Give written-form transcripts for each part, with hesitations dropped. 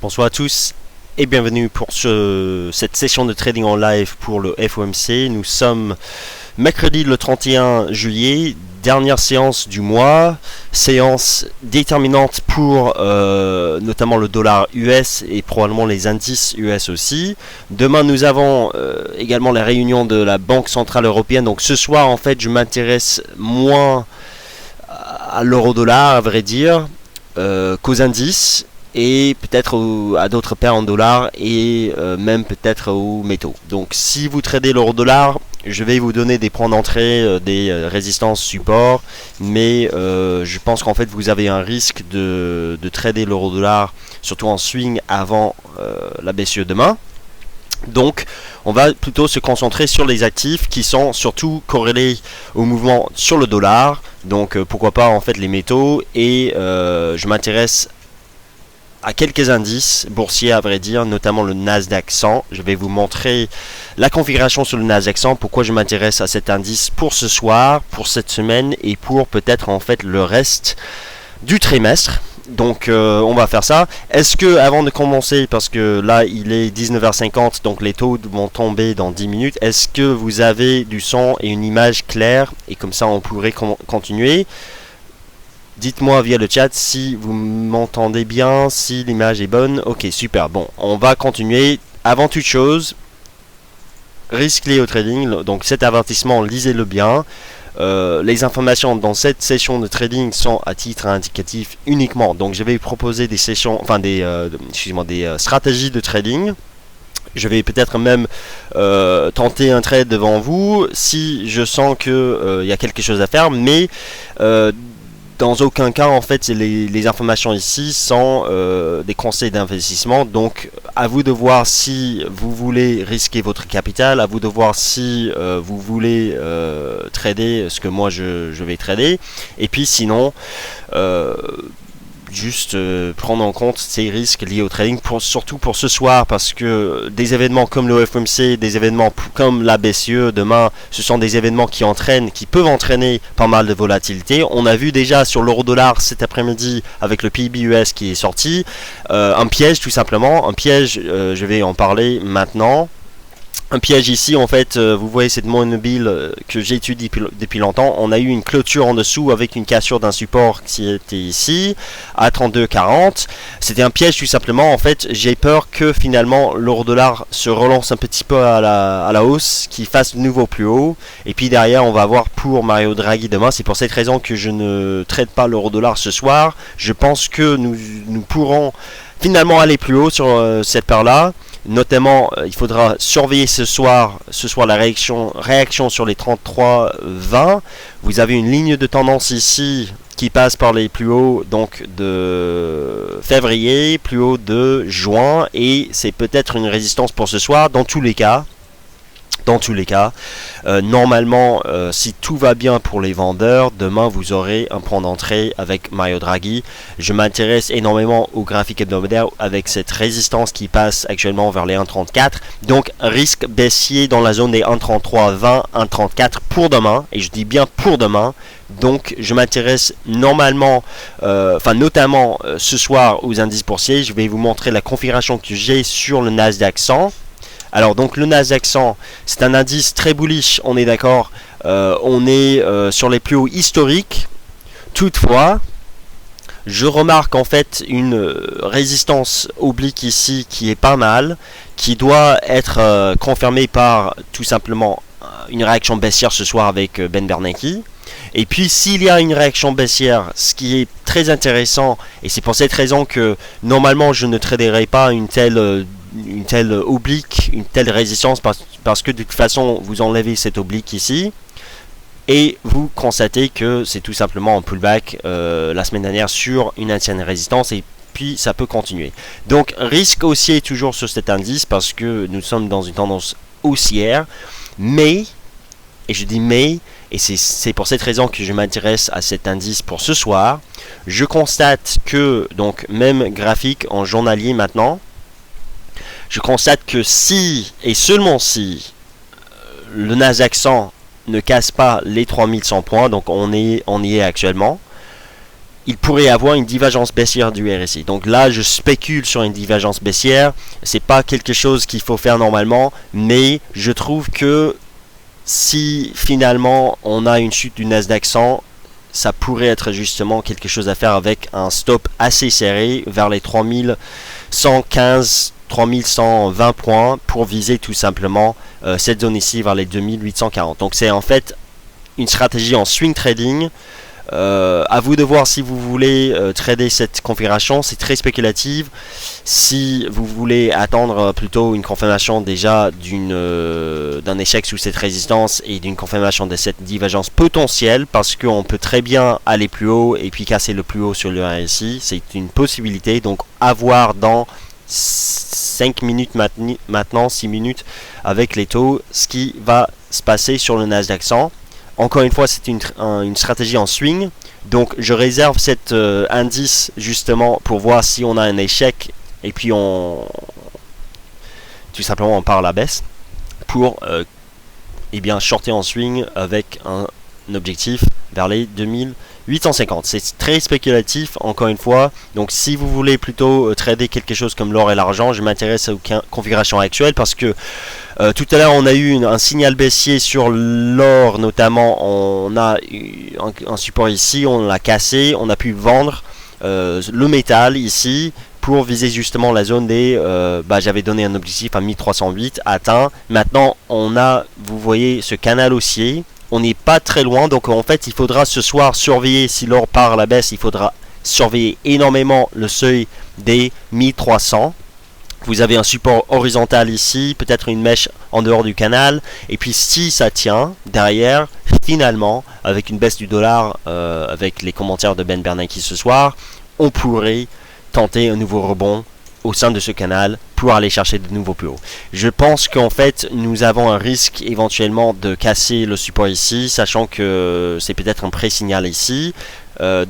Bonsoir à tous et bienvenue pour cette session de trading en live pour le FOMC. Nous sommes mercredi le 31 juillet, dernière séance du mois, séance déterminante pour notamment le dollar US et probablement les indices US aussi. Demain nous avons également la réunion de la Banque Centrale Européenne, donc ce soir en fait je m'intéresse moins à l'euro-dollar à vrai dire qu'aux indices. Et peut-être à d'autres paires en dollars et même peut-être aux métaux. Donc si vous tradez l'euro-dollar, je vais vous donner des points d'entrée, des résistances support, mais je pense qu'en fait vous avez un risque de trader l'euro-dollar, surtout en swing avant la BCE demain. Donc on va plutôt se concentrer sur les actifs qui sont surtout corrélés au mouvement sur le dollar. Donc pourquoi pas en fait les métaux et je m'intéresse à quelques indices boursiers à vrai dire, notamment le Nasdaq 100. Je vais vous montrer la configuration sur le Nasdaq 100, pourquoi je m'intéresse à cet indice pour ce soir, pour cette semaine et pour peut-être en fait le reste du trimestre. Donc on va faire ça. Est-ce que avant de commencer, parce que là il est 19h50, donc les taux vont tomber dans 10 minutes, est-ce que vous avez du son et une image claire et comme ça on pourrait continuer? Dites-moi via le chat si vous m'entendez bien, si l'image est bonne. Ok, super. Bon, on va continuer. Avant toute chose, risque lié au trading. Donc cet avertissement, lisez-le bien. Les informations dans cette session de trading sont à titre indicatif uniquement. Donc je vais proposer des sessions, enfin des stratégies de trading. Je vais peut-être même tenter un trade devant vous si je sens que y a quelque chose à faire, mais dans aucun cas, en fait, les informations ici sont des conseils d'investissement. Donc, à vous de voir si vous voulez risquer votre capital, à vous de voir si vous voulez trader ce que moi je vais trader. Et puis, sinon, juste prendre en compte ces risques liés au trading, surtout pour ce soir, parce que des événements comme le FOMC, des événements comme la BCE demain, ce sont des événements qui peuvent entraîner pas mal de volatilité. On a vu déjà sur l'euro-dollar cet après-midi avec le PIB US qui est sorti, un piège tout simplement, un piège, je vais en parler maintenant. Un piège ici, en fait, vous voyez cette monobile que j'étudie depuis longtemps. On a eu une clôture en dessous avec une cassure d'un support qui était ici, à 32,40. C'était un piège tout simplement. En fait, j'ai peur que finalement l'euro-dollar se relance un petit peu à la hausse, qu'il fasse de nouveau plus haut. Et puis derrière, on va voir pour Mario Draghi demain. C'est pour cette raison que je ne traite pas l'euro-dollar ce soir. Je pense que nous pourrons finalement aller plus haut sur cette paire-là. Notamment, il faudra surveiller ce soir la réaction sur les 33,20. Vous avez une ligne de tendance ici qui passe par les plus hauts donc de février, plus haut de juin, et c'est peut-être une résistance pour ce soir. Dans tous les cas, normalement, si tout va bien pour les vendeurs, demain vous aurez un point d'entrée avec Mario Draghi. Je m'intéresse énormément au graphique hebdomadaire avec cette résistance qui passe actuellement vers les 1,34. Donc risque baissier dans la zone des 1,33,20, 1,34 pour demain. Et je dis bien pour demain. Donc je m'intéresse notamment ce soir aux indices boursiers. Je vais vous montrer la configuration que j'ai sur le Nasdaq 100. Alors donc le Nasdaq 100, c'est un indice très bullish, on est d'accord, on est sur les plus hauts historiques. Toutefois, je remarque en fait une résistance oblique ici qui est pas mal, qui doit être confirmée par tout simplement une réaction baissière ce soir avec Ben Bernanke. Et puis s'il y a une réaction baissière, ce qui est très intéressant, et c'est pour cette raison que normalement je ne traderai pas une telle oblique, une telle résistance parce que de toute façon vous enlevez cette oblique ici et vous constatez que c'est tout simplement un pullback la semaine dernière sur une ancienne résistance et puis ça peut continuer. Donc risque haussier toujours sur cet indice parce que nous sommes dans une tendance haussière, mais, et je dis mais, et c'est pour cette raison que je m'intéresse à cet indice pour ce soir, je constate que, donc même graphique en journalier maintenant, je constate que si, et seulement si, le Nasdaq 100 ne casse pas les 3100 points, donc on y est actuellement, il pourrait y avoir une divergence baissière du RSI. Donc là, je spécule sur une divergence baissière. C'est pas quelque chose qu'il faut faire normalement, mais je trouve que si finalement on a une chute du Nasdaq 100, ça pourrait être justement quelque chose à faire avec un stop assez serré vers les 3115, 3120 points pour viser tout simplement cette zone ici vers les 2840. Donc c'est en fait une stratégie en swing trading. À vous de voir si vous voulez trader cette configuration. C'est très spéculative. Si vous voulez attendre plutôt une confirmation déjà d'un échec sous cette résistance et d'une confirmation de cette divergence potentielle, parce qu'on peut très bien aller plus haut et puis casser le plus haut sur le RSI, c'est une possibilité. Donc à voir dans 5 minutes maintenant, 6 minutes avec les taux, ce qui va se passer sur le Nasdaq 100. Encore une fois, c'est une stratégie en swing. Donc je réserve cet indice justement pour voir si on a un échec. Et puis tout simplement on part à la baisse. Pour shorter en swing avec un objectif vers les 2850. C'est très spéculatif encore une fois. Donc si vous voulez plutôt trader quelque chose comme l'or et l'argent, je m'intéresse aux configurations actuelles parce que tout à l'heure on a eu un signal baissier sur l'or notamment. On a eu un support ici, on l'a cassé, on a pu vendre le métal ici pour viser justement la zone des j'avais donné un objectif à 1308 atteint. Maintenant on a, vous voyez, ce canal haussier. On n'est pas très loin, donc en fait il faudra ce soir surveiller, si l'or part à la baisse, il faudra surveiller énormément le seuil des 1300. Vous avez un support horizontal ici, peut-être une mèche en dehors du canal, et puis si ça tient, derrière, finalement, avec une baisse du dollar, avec les commentaires de Ben Bernanke ce soir, on pourrait tenter un nouveau rebond au sein de ce canal pour aller chercher de nouveaux plus hauts. Je pense qu'en fait nous avons un risque éventuellement de casser le support ici, sachant que c'est peut-être un pré-signal ici.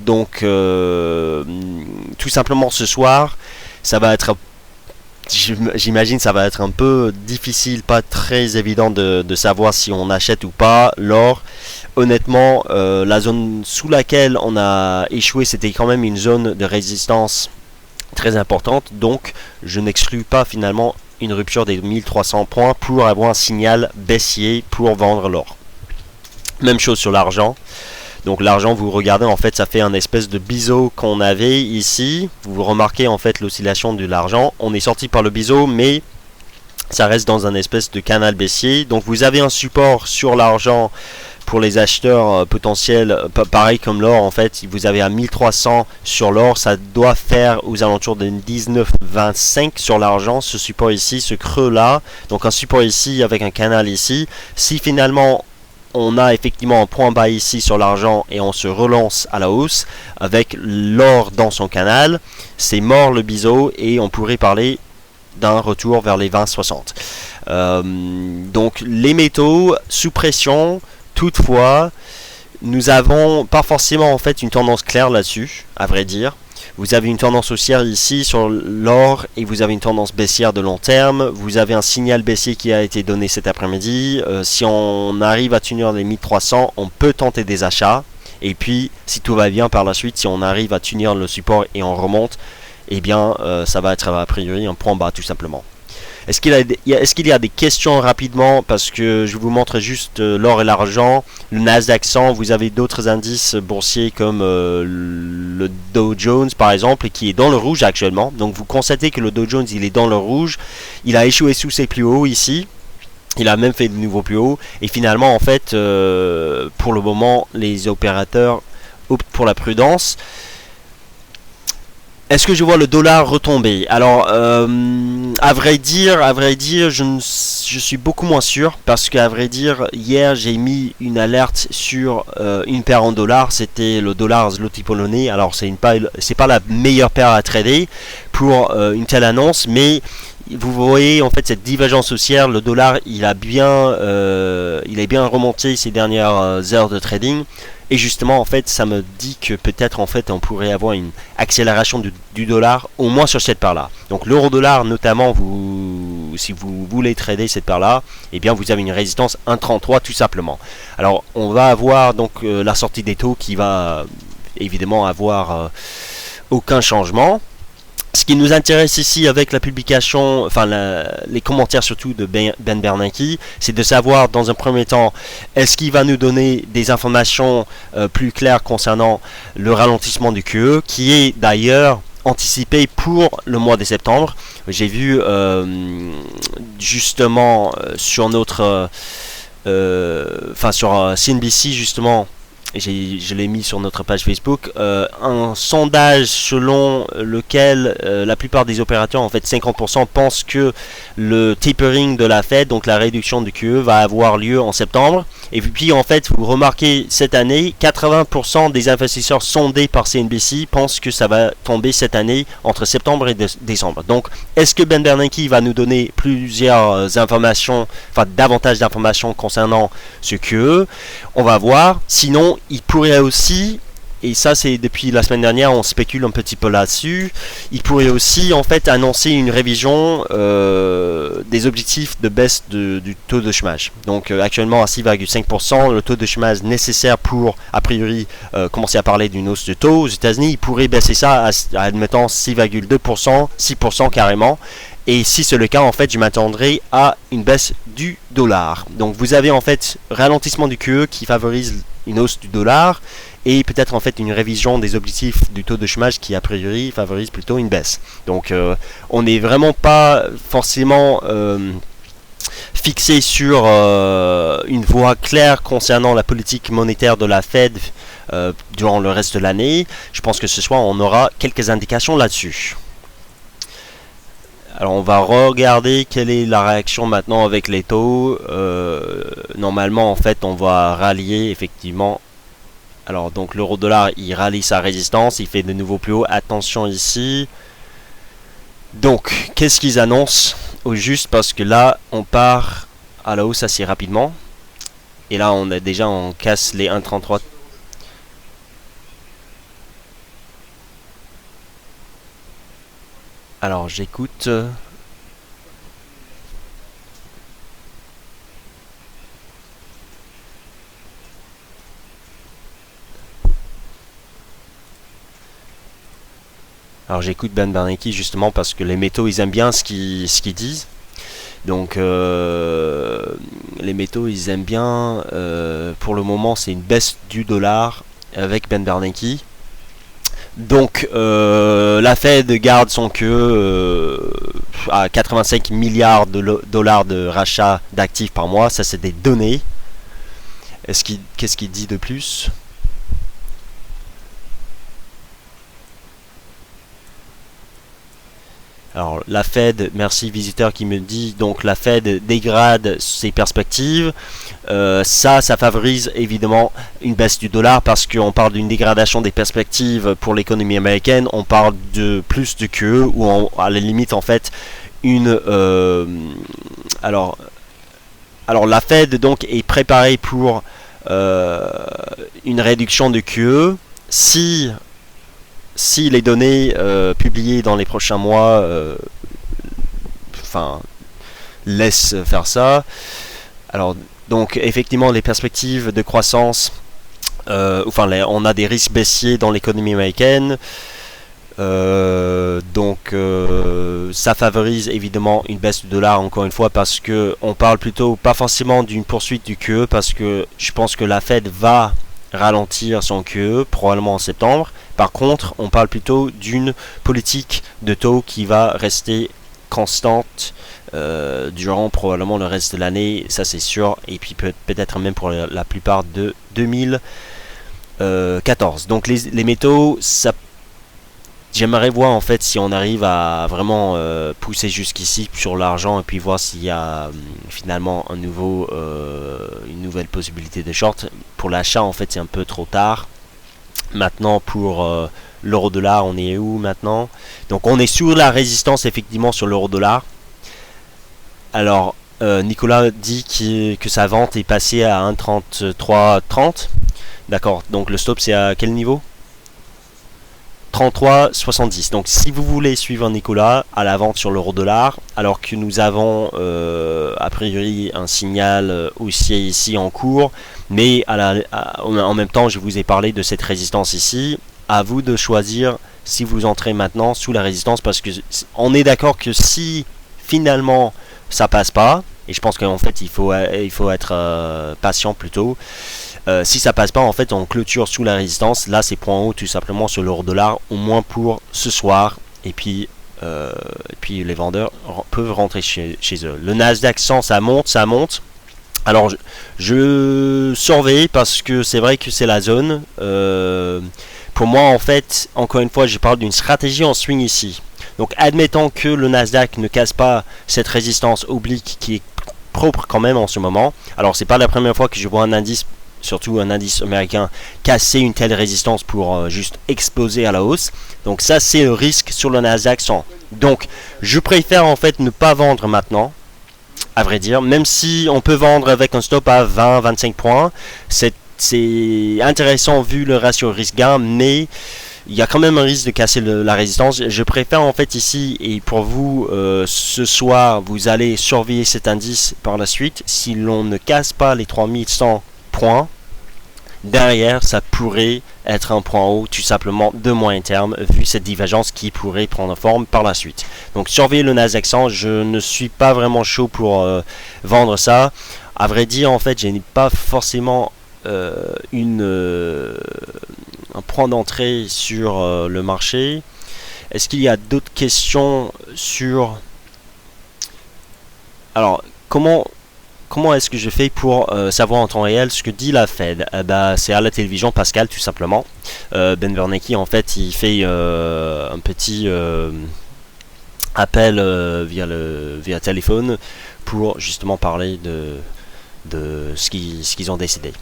Donc tout simplement ce soir ça va être, j'imagine ça va être un peu difficile, pas très évident de savoir si on achète ou pas l'or. Honnêtement la zone sous laquelle on a échoué, c'était quand même une zone de résistance très importante, donc je n'exclus pas finalement une rupture des 1300 points pour avoir un signal baissier pour vendre l'or. Même chose sur l'argent. Donc l'argent, vous regardez, en fait ça fait un espèce de biseau qu'on avait ici. Vous remarquez en fait l'oscillation de l'argent. On est sorti par le biseau, mais ça reste dans un espèce de canal baissier. Donc vous avez un support sur l'argent pour les acheteurs potentiels, pareil comme l'or en fait. Vous avez à 1300 sur l'or, ça doit faire aux alentours de 19,25 sur l'argent, ce support ici, ce creux là. Donc un support ici avec un canal ici. Si finalement on a effectivement un point bas ici sur l'argent et on se relance à la hausse avec l'or dans son canal, c'est mort le biseau et on pourrait parler d'un retour vers les 20,60. Donc les métaux sous pression. Toutefois, nous avons pas forcément en fait une tendance claire là-dessus, à vrai dire. Vous avez une tendance haussière ici sur l'or et vous avez une tendance baissière de long terme. Vous avez un signal baissier qui a été donné cet après-midi. Si on arrive à tenir les 1300, on peut tenter des achats. Et puis, si tout va bien par la suite, si on arrive à tenir le support et on remonte, eh bien, ça va être a priori un point bas tout simplement. Est-ce qu'il y a des questions rapidement, parce que je vous montre juste l'or et l'argent, le Nasdaq 100, vous avez d'autres indices boursiers comme le Dow Jones par exemple, qui est dans le rouge actuellement. Donc vous constatez que le Dow Jones il est dans le rouge, il a échoué sous ses plus hauts ici, il a même fait de nouveaux plus hauts, et finalement en fait pour le moment les opérateurs optent pour la prudence. Est-ce que je vois le dollar retomber? Alors, à vrai dire, je suis beaucoup moins sûr parce qu'à vrai dire, hier j'ai mis une alerte sur une paire en dollars. C'était le dollar zloty polonais. Alors, c'est pas la meilleure paire à trader pour une telle annonce, mais vous voyez en fait cette divergence haussière. Le dollar, il est bien remonté ces dernières heures de trading. Et justement, en fait, ça me dit que peut-être, en fait, on pourrait avoir une accélération du dollar, au moins sur cette paire-là. Donc, l'euro-dollar, notamment, si vous voulez trader cette paire-là, eh bien, vous avez une résistance 1,33 tout simplement. Alors, on va avoir donc la sortie des taux qui va évidemment avoir aucun changement. Ce qui nous intéresse ici avec la publication, enfin les commentaires surtout de Ben Bernanke, c'est de savoir dans un premier temps, est-ce qu'il va nous donner des informations plus claires concernant le ralentissement du QE, qui est d'ailleurs anticipé pour le mois de septembre. J'ai vu justement sur notre, sur CNBC justement, je l'ai mis sur notre page Facebook, un sondage selon lequel la plupart des opérateurs, en fait 50%, pensent que le tapering de la Fed, donc la réduction du QE, va avoir lieu en septembre. Et puis en fait, vous remarquez cette année, 80% des investisseurs sondés par CNBC pensent que ça va tomber cette année entre septembre et décembre. Donc, est-ce que Ben Bernanke va nous donner plusieurs informations, enfin davantage d'informations concernant ce QE? On va voir. Sinon, il pourrait aussi, et ça c'est depuis la semaine dernière, on spécule un petit peu là-dessus, il pourrait aussi en fait annoncer une révision des objectifs de baisse du taux de chômage. Donc actuellement à 6,5%, le taux de chômage nécessaire pour a priori commencer à parler d'une hausse de taux aux États-Unis, il pourrait baisser ça à admettons 6,2%, 6% carrément. Et si c'est le cas, en fait, je m'attendrai à une baisse du dollar. Donc vous avez en fait ralentissement du QE qui favorise une hausse du dollar et peut-être en fait une révision des objectifs du taux de chômage qui a priori favorise plutôt une baisse. Donc on n'est vraiment pas forcément fixé sur une voie claire concernant la politique monétaire de la Fed durant le reste de l'année. Je pense que ce soir on aura quelques indications là-dessus. Alors on va regarder quelle est la réaction maintenant avec les taux. Normalement en fait on va rallier effectivement. Alors donc l'euro-dollar il rallie sa résistance, il fait de nouveau plus haut. Attention ici. Donc qu'est-ce qu'ils annoncent au juste, parce que là on part à la hausse assez rapidement. Et là on casse les 1,33. Alors j'écoute. Alors j'écoute Ben Bernanke justement parce que les métaux ils aiment bien ce qu'ils disent. Donc les métaux ils aiment bien. Pour le moment c'est une baisse du dollar avec Ben Bernanke. Donc la Fed garde son QE à 85 milliards de dollars de rachat d'actifs par mois. Ça c'est des données. Qu'est-ce qu'il dit de plus? Alors la Fed, merci visiteur qui me dit, donc la Fed dégrade ses perspectives. Ça favorise évidemment une baisse du dollar parce qu'on parle d'une dégradation des perspectives pour l'économie américaine. On parle de plus de QE ou à la limite en fait une... alors la Fed donc est préparée pour une réduction de QE si les données publiées dans les prochains mois laissent faire ça. Alors donc effectivement les perspectives de croissance, on a des risques baissiers dans l'économie américaine. Donc ça favorise évidemment une baisse du dollar encore une fois parce que on parle plutôt pas forcément d'une poursuite du QE, parce que je pense que la Fed va ralentir son QE probablement en septembre. Par contre, on parle plutôt d'une politique de taux qui va rester constante durant probablement le reste de l'année, ça c'est sûr, et puis peut-être même pour la plupart de 2014. Donc les métaux, ça, j'aimerais voir en fait si on arrive à vraiment pousser jusqu'ici sur l'argent et puis voir s'il y a finalement une nouvelle possibilité de short. Pour l'achat en fait c'est un peu trop tard. Maintenant pour l'euro-dollar, on est où maintenant? Donc on est sur la résistance effectivement sur l'euro-dollar. Alors Nicolas dit que sa vente est passée à 1,3330. D'accord, donc le stop c'est à quel niveau? 33,70. Donc si vous voulez suivre Nicolas à la vente sur l'euro-dollar, alors que nous avons a priori un signal haussier ici en cours, mais en même temps je vous ai parlé de cette résistance ici, à vous de choisir si vous entrez maintenant sous la résistance, parce que on est d'accord que si finalement ça passe pas, et je pense qu'en fait il faut être patient plutôt. Si ça passe pas, en fait on clôture sous la résistance. Là c'est point haut tout simplement sur l'euro dollar, au moins pour ce soir, et puis les vendeurs peuvent rentrer chez eux. Le Nasdaq 100 ça monte. Alors je surveille parce que c'est vrai que c'est la zone. Pour moi en fait, encore une fois je parle d'une stratégie en swing ici. Donc admettons que le Nasdaq ne casse pas cette résistance oblique qui est propre quand même en ce moment. Alors c'est pas la première fois que je vois un indice, surtout un indice américain, casser une telle résistance pour juste exploser à la hausse. Donc ça c'est le risque sur le Nasdaq 100. Donc je préfère en fait ne pas vendre maintenant, à vrai dire, même si on peut vendre avec un stop à 20-25 points. C'est intéressant vu le ratio risque-gain, mais il y a quand même un risque de casser la résistance. Je préfère en fait ici, et pour vous ce soir vous allez surveiller cet indice par la suite. Si l'on ne casse pas les 3100 points, derrière ça pourrait être un point haut tout simplement de moyen terme, vu cette divergence qui pourrait prendre forme par la suite. Donc surveillez le Nasdaq 100. Je ne suis pas vraiment chaud pour vendre ça. À vrai dire en fait je n'ai pas forcément un point d'entrée sur le marché. Est-ce qu'il y a d'autres questions sur... Alors, comment est-ce que je fais pour savoir en temps réel ce que dit la Fed? C'est à la télévision Pascal tout simplement. Ben Bernanke en fait il fait un petit appel via téléphone pour justement parler de ce qu'ils ont décidé.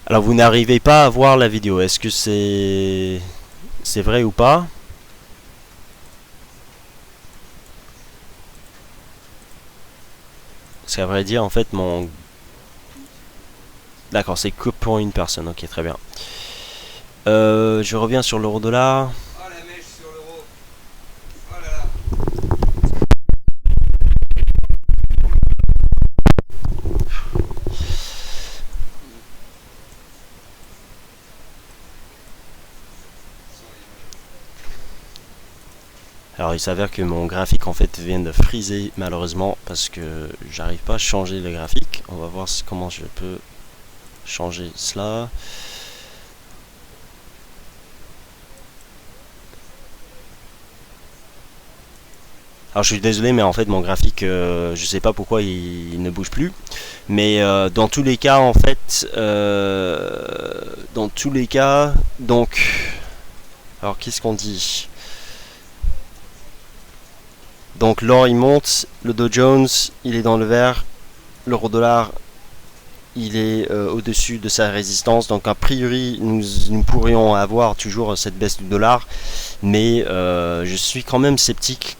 Alors vous n'arrivez pas à voir la vidéo, est-ce que c'est vrai ou pas? Parce qu'à vrai dire en fait mon... D'accord, c'est que pour une personne, ok très bien. Je reviens sur l'euro dollar. Oh la mèche sur l'euro. Oh là là. Alors il s'avère que mon graphique en fait vient de freezer malheureusement parce que j'arrive pas à changer le graphique. On va voir comment je peux changer cela. Alors je suis désolé mais en fait mon graphique je sais pas pourquoi il ne bouge plus. Mais dans tous les cas en fait donc alors qu'est-ce qu'on dit? Donc l'or il monte, le Dow Jones il est dans le vert, l'euro dollar il est au-dessus de sa résistance. Donc a priori nous pourrions avoir toujours cette baisse du dollar, mais je suis quand même sceptique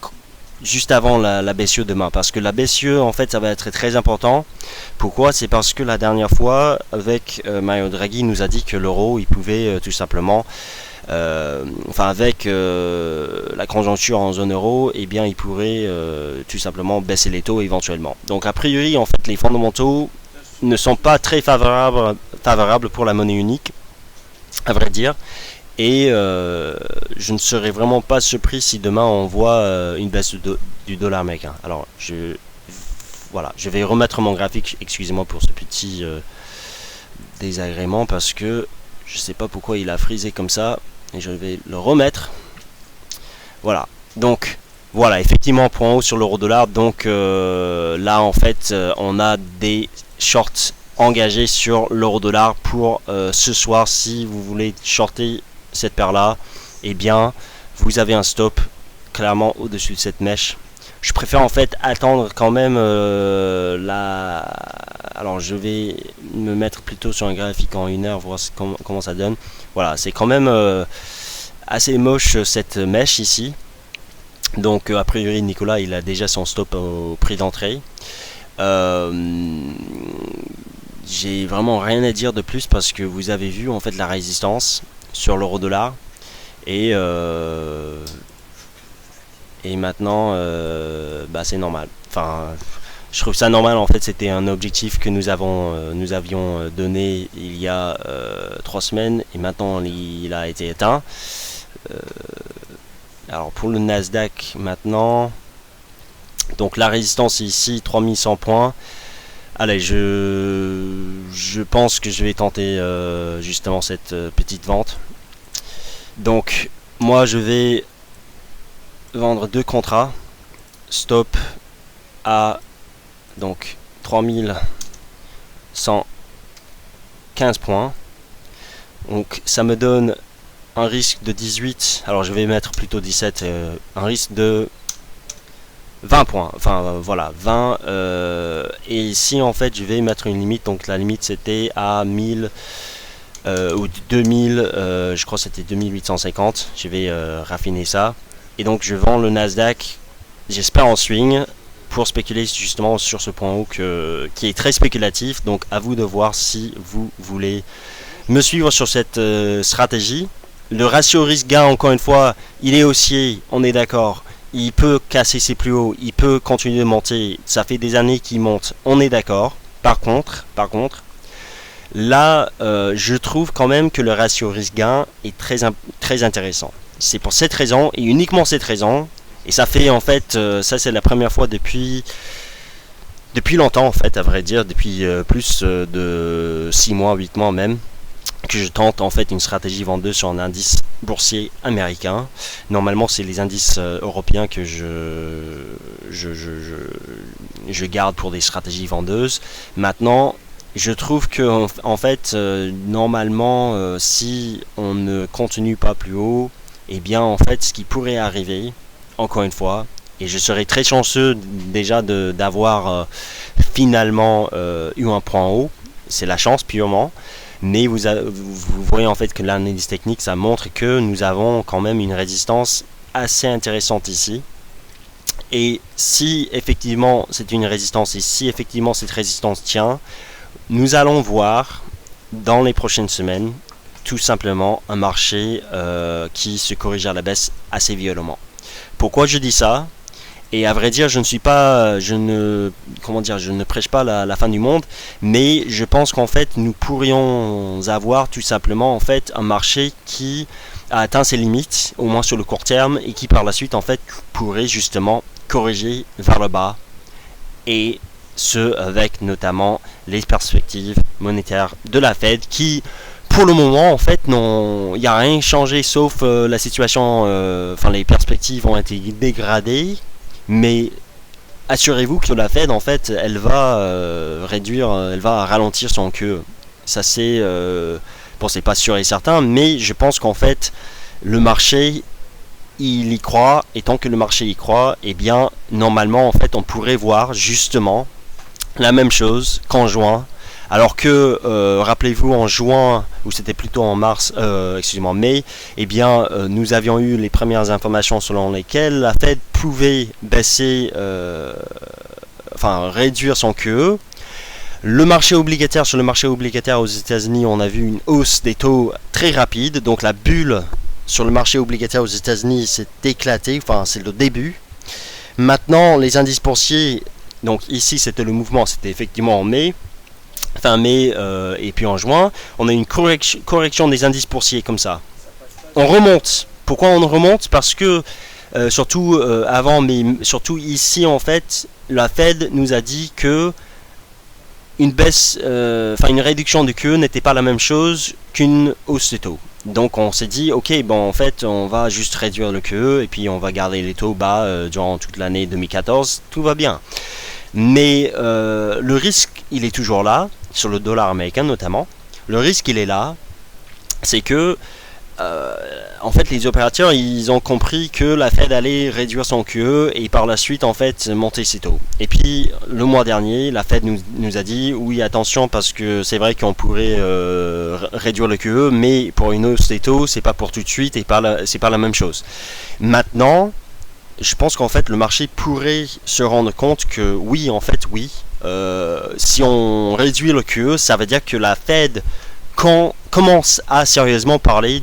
juste avant la BCE demain, parce que la BCE en fait ça va être très important. Pourquoi? C'est parce que la dernière fois avec Mario Draghi nous a dit que l'euro il pouvait tout simplement avec la conjoncture en zone euro, eh bien il pourrait tout simplement baisser les taux éventuellement. Donc a priori en fait les fondamentaux ne sont pas très favorables pour la monnaie unique, à vrai dire. Et je ne serais vraiment pas surpris si demain on voit une baisse du dollar américain. Alors voilà, je vais remettre mon graphique, excusez-moi pour ce petit désagrément, parce que je sais pas pourquoi il a frisé comme ça. Et je vais le remettre. Voilà. Donc voilà, effectivement point haut sur l'euro dollar. Donc là en fait on a des shorts engagés sur l'euro dollar pour ce soir. Si vous voulez shorter cette paire là, eh bien vous avez un stop clairement au-dessus de cette mèche. Je préfère en fait attendre quand même alors je vais me mettre plutôt sur un graphique en 1 heure, voir comment ça donne. Voilà, c'est quand même assez moche cette mèche ici. Donc a priori Nicolas il a déjà son stop au prix d'entrée. J'ai vraiment rien à dire de plus parce que vous avez vu en fait la résistance sur l'euro dollar et maintenant c'est normal. Enfin Je trouve ça normal. En fait, c'était un objectif que nous avions donné il y a 3 semaines et maintenant il a été atteint. Alors pour le Nasdaq maintenant, donc la résistance est ici 3100 points. Allez, je pense que je vais tenter justement cette petite vente. Donc moi je vais vendre 2 contrats. Stop à donc 3115 points. Donc ça me donne un risque de 18. Alors je vais mettre plutôt 17. Un risque de 20 points. Enfin voilà, 20. Et ici en fait je vais mettre une limite. Donc la limite c'était à 1000 ou 2000. Je crois que c'était 2850. Je vais raffiner ça. Et donc je vends le Nasdaq. J'espère en swing. Pour spéculer justement sur ce point haut qui est très spéculatif. Donc à vous de voir si vous voulez me suivre sur cette stratégie. Le ratio risque-gain, encore une fois, il est haussier, on est d'accord. Il peut casser ses plus hauts, il peut continuer de monter. Ça fait des années qu'il monte, on est d'accord. Par contre, là, je trouve quand même que le ratio risque-gain est très intéressant. C'est pour cette raison, et uniquement cette raison. Et ça fait en fait, ça c'est la première fois depuis longtemps en fait, à vrai dire, depuis plus de 6 mois, 8 mois même, que je tente en fait une stratégie vendeuse sur un indice boursier américain. Normalement c'est les indices européens que je garde pour des stratégies vendeuses. Maintenant je trouve que en fait normalement si on ne continue pas plus haut, et bien en fait ce qui pourrait arriver, encore une fois, et je serais très chanceux déjà d'avoir finalement eu un point haut, c'est la chance purement. Mais vous voyez en fait que l'analyse technique, ça montre que nous avons quand même une résistance assez intéressante ici. Et si effectivement c'est une résistance, et si effectivement cette résistance tient, nous allons voir dans les prochaines semaines tout simplement un marché qui se corrige à la baisse assez violemment. Pourquoi je dis ça ? Et à vrai dire, je ne prêche pas la fin du monde, mais je pense qu'en fait, nous pourrions avoir tout simplement en fait un marché qui a atteint ses limites, au moins sur le court terme, et qui par la suite en fait pourrait justement corriger vers le bas, et ce avec notamment les perspectives monétaires de la Fed qui pour le moment en fait il n'y a rien changé sauf la situation, les perspectives ont été dégradées. Mais assurez-vous que la Fed en fait elle va elle va ralentir son queue. Ça c'est c'est pas sûr et certain, mais je pense qu'en fait le marché il y croit, et tant que le marché y croit, et bien normalement en fait on pourrait voir justement la même chose qu'en juin. Alors que, rappelez-vous, en juin, ou c'était plutôt en mai, eh bien, nous avions eu les premières informations selon lesquelles la Fed pouvait baisser, réduire son QE. Sur le marché obligataire aux États-Unis, on a vu une hausse des taux très rapide. Donc la bulle sur le marché obligataire aux États-Unis s'est éclatée, c'est le début. Maintenant, les indices boursiers, donc ici c'était le mouvement, c'était effectivement en mai. Fin mai et puis en juin, on a une correction des indices boursiers comme ça. On remonte. Pourquoi on remonte ? Parce que surtout avant, mais surtout ici en fait, la Fed nous a dit que une réduction de QE n'était pas la même chose qu'une hausse des taux. Donc on s'est dit, ok, en fait, on va juste réduire le QE et puis on va garder les taux bas durant toute l'année 2014. Tout va bien. Mais le risque, il est toujours là, sur le dollar américain notamment. Le risque, il est là, c'est que, en fait, les opérateurs, ils ont compris que la Fed allait réduire son QE et par la suite, en fait, monter ses taux. Et puis, le mois dernier, la Fed nous a dit, oui, attention, parce que c'est vrai qu'on pourrait réduire le QE, mais pour une hausse des taux, c'est pas pour tout de suite et c'est pas la même chose. Maintenant, je pense qu'en fait le marché pourrait se rendre compte que oui, si on réduit le QE, ça veut dire que la Fed commence à sérieusement parler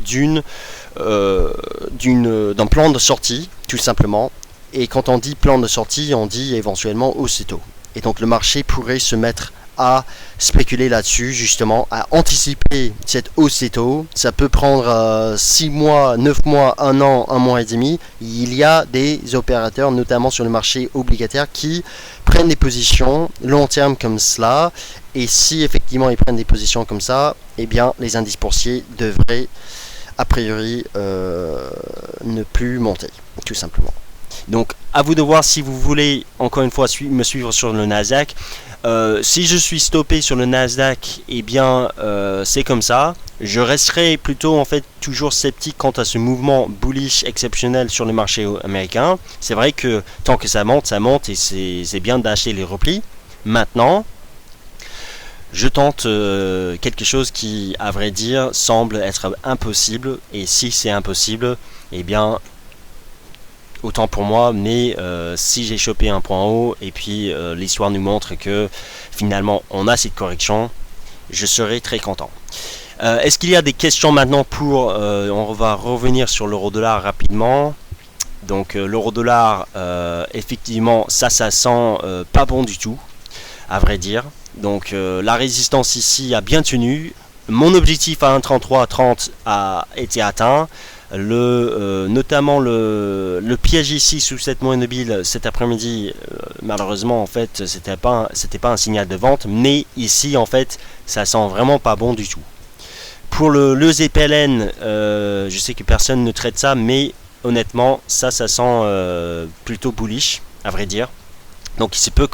d'un plan de sortie, tout simplement. Et quand on dit plan de sortie, on dit éventuellement hausse des taux. et donc le marché pourrait se mettre à spéculer là-dessus, justement, à anticiper cette hausse des taux. Ça peut prendre 6 mois, 9 mois, 1 an, 1 mois et demi. Il y a des opérateurs, notamment sur le marché obligataire, qui prennent des positions long terme comme cela. Et si effectivement ils prennent des positions comme ça, eh bien les indices boursiers devraient a priori ne plus monter, tout simplement. Donc à vous de voir si vous voulez encore une fois me suivre sur le Nasdaq. Si je suis stoppé sur le Nasdaq, eh bien c'est comme ça. Je resterai plutôt en fait toujours sceptique quant à ce mouvement bullish exceptionnel sur le marché américain. C'est vrai que tant que ça monte et c'est bien d'acheter les replis. Maintenant, je tente quelque chose qui, à vrai dire, semble être impossible. Et si c'est impossible, eh bien, autant pour moi. Mais si j'ai chopé un point haut et puis l'histoire nous montre que finalement on a cette correction, je serai très content. Est-ce qu'il y a des questions maintenant pour... on va revenir sur l'euro-dollar rapidement. Donc l'euro-dollar, effectivement, ça sent pas bon du tout, à vrai dire. Donc la résistance ici a bien tenu. Mon objectif à 1,3330 a été atteint. Notamment le piège ici sous cette moyenne mobile cet après-midi, malheureusement en fait c'était pas un signal de vente, mais ici en fait ça sent vraiment pas bon du tout. Pour le ZPLN, je sais que personne ne traite ça, mais honnêtement ça sent plutôt bullish, à vrai dire. Donc il se peut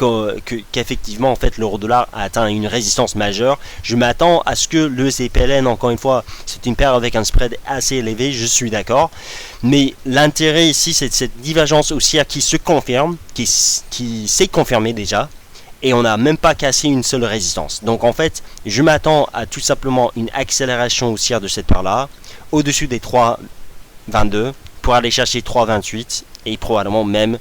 qu'effectivement en fait l'euro-dollar a atteint une résistance majeure. Je m'attends à ce que le ZPLN, encore une fois, c'est une paire avec un spread assez élevé, je suis d'accord. Mais l'intérêt ici, c'est cette divergence haussière qui se confirme, qui s'est confirmée déjà. Et on n'a même pas cassé une seule résistance. Donc en fait, je m'attends à tout simplement une accélération haussière de cette paire-là, au-dessus des 3,22 pour aller chercher 3,28 et probablement même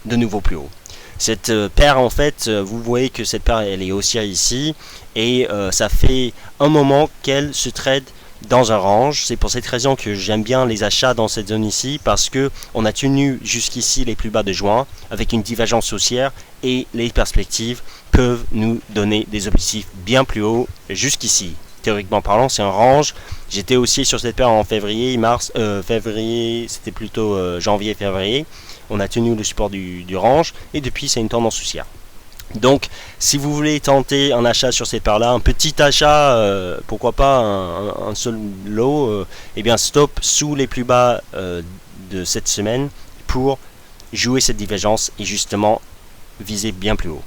de nouveau plus haut. Cette paire en fait, vous voyez que cette paire elle est haussière ici et ça fait un moment qu'elle se trade dans un range. C'est pour cette raison que j'aime bien les achats dans cette zone ici, parce que on a tenu jusqu'ici les plus bas de juin avec une divergence haussière et les perspectives peuvent nous donner des objectifs bien plus hauts jusqu'ici. Théoriquement parlant, c'est un range. J'étais aussi sur cette paire en février, c'était plutôt janvier-février. On a tenu le support du range et depuis c'est une tendance haussière. Donc si vous voulez tenter un achat sur cette paire là, un petit achat, pourquoi pas un seul lot, et bien stop sous les plus bas de cette semaine pour jouer cette divergence et justement viser bien plus haut.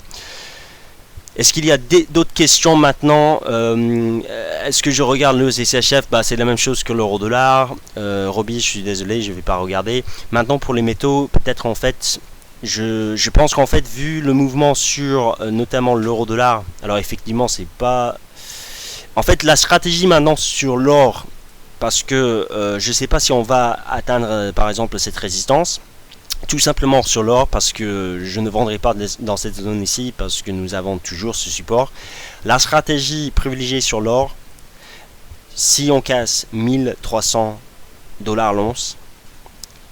Est-ce qu'il y a d'autres questions maintenant? Est-ce que je regarde le ZCHF? C'est la même chose que l'euro-dollar. Roby, je suis désolé, je ne vais pas regarder. Maintenant pour les métaux, peut-être en fait, je pense qu'en fait, vu le mouvement sur notamment l'euro-dollar, alors effectivement, c'est pas... En fait, la stratégie maintenant sur l'or, parce que je ne sais pas si on va atteindre par exemple cette résistance. Tout simplement sur l'or, parce que je ne vendrai pas dans cette zone ici, parce que nous avons toujours ce support. La stratégie privilégiée sur l'or, si on casse 1300 $ l'once,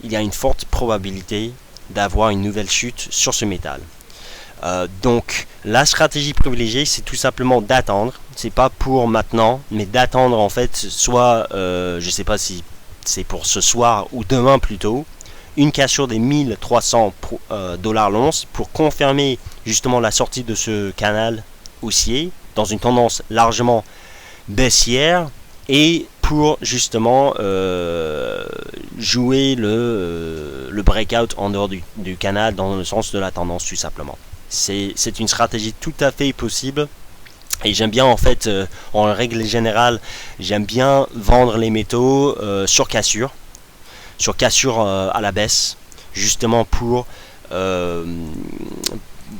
il y a une forte probabilité d'avoir une nouvelle chute sur ce métal. Donc la stratégie privilégiée, c'est tout simplement d'attendre. C'est pas pour maintenant, mais d'attendre en fait, soit je sais pas si c'est pour ce soir ou demain plutôt, une cassure des 1300 $ l'once pour confirmer justement la sortie de ce canal haussier dans une tendance largement baissière et pour justement jouer le breakout en dehors du canal dans le sens de la tendance tout simplement. C'est une stratégie tout à fait possible. Et j'aime bien en fait, en règle générale, j'aime bien vendre les métaux sur cassure à la baisse, justement pour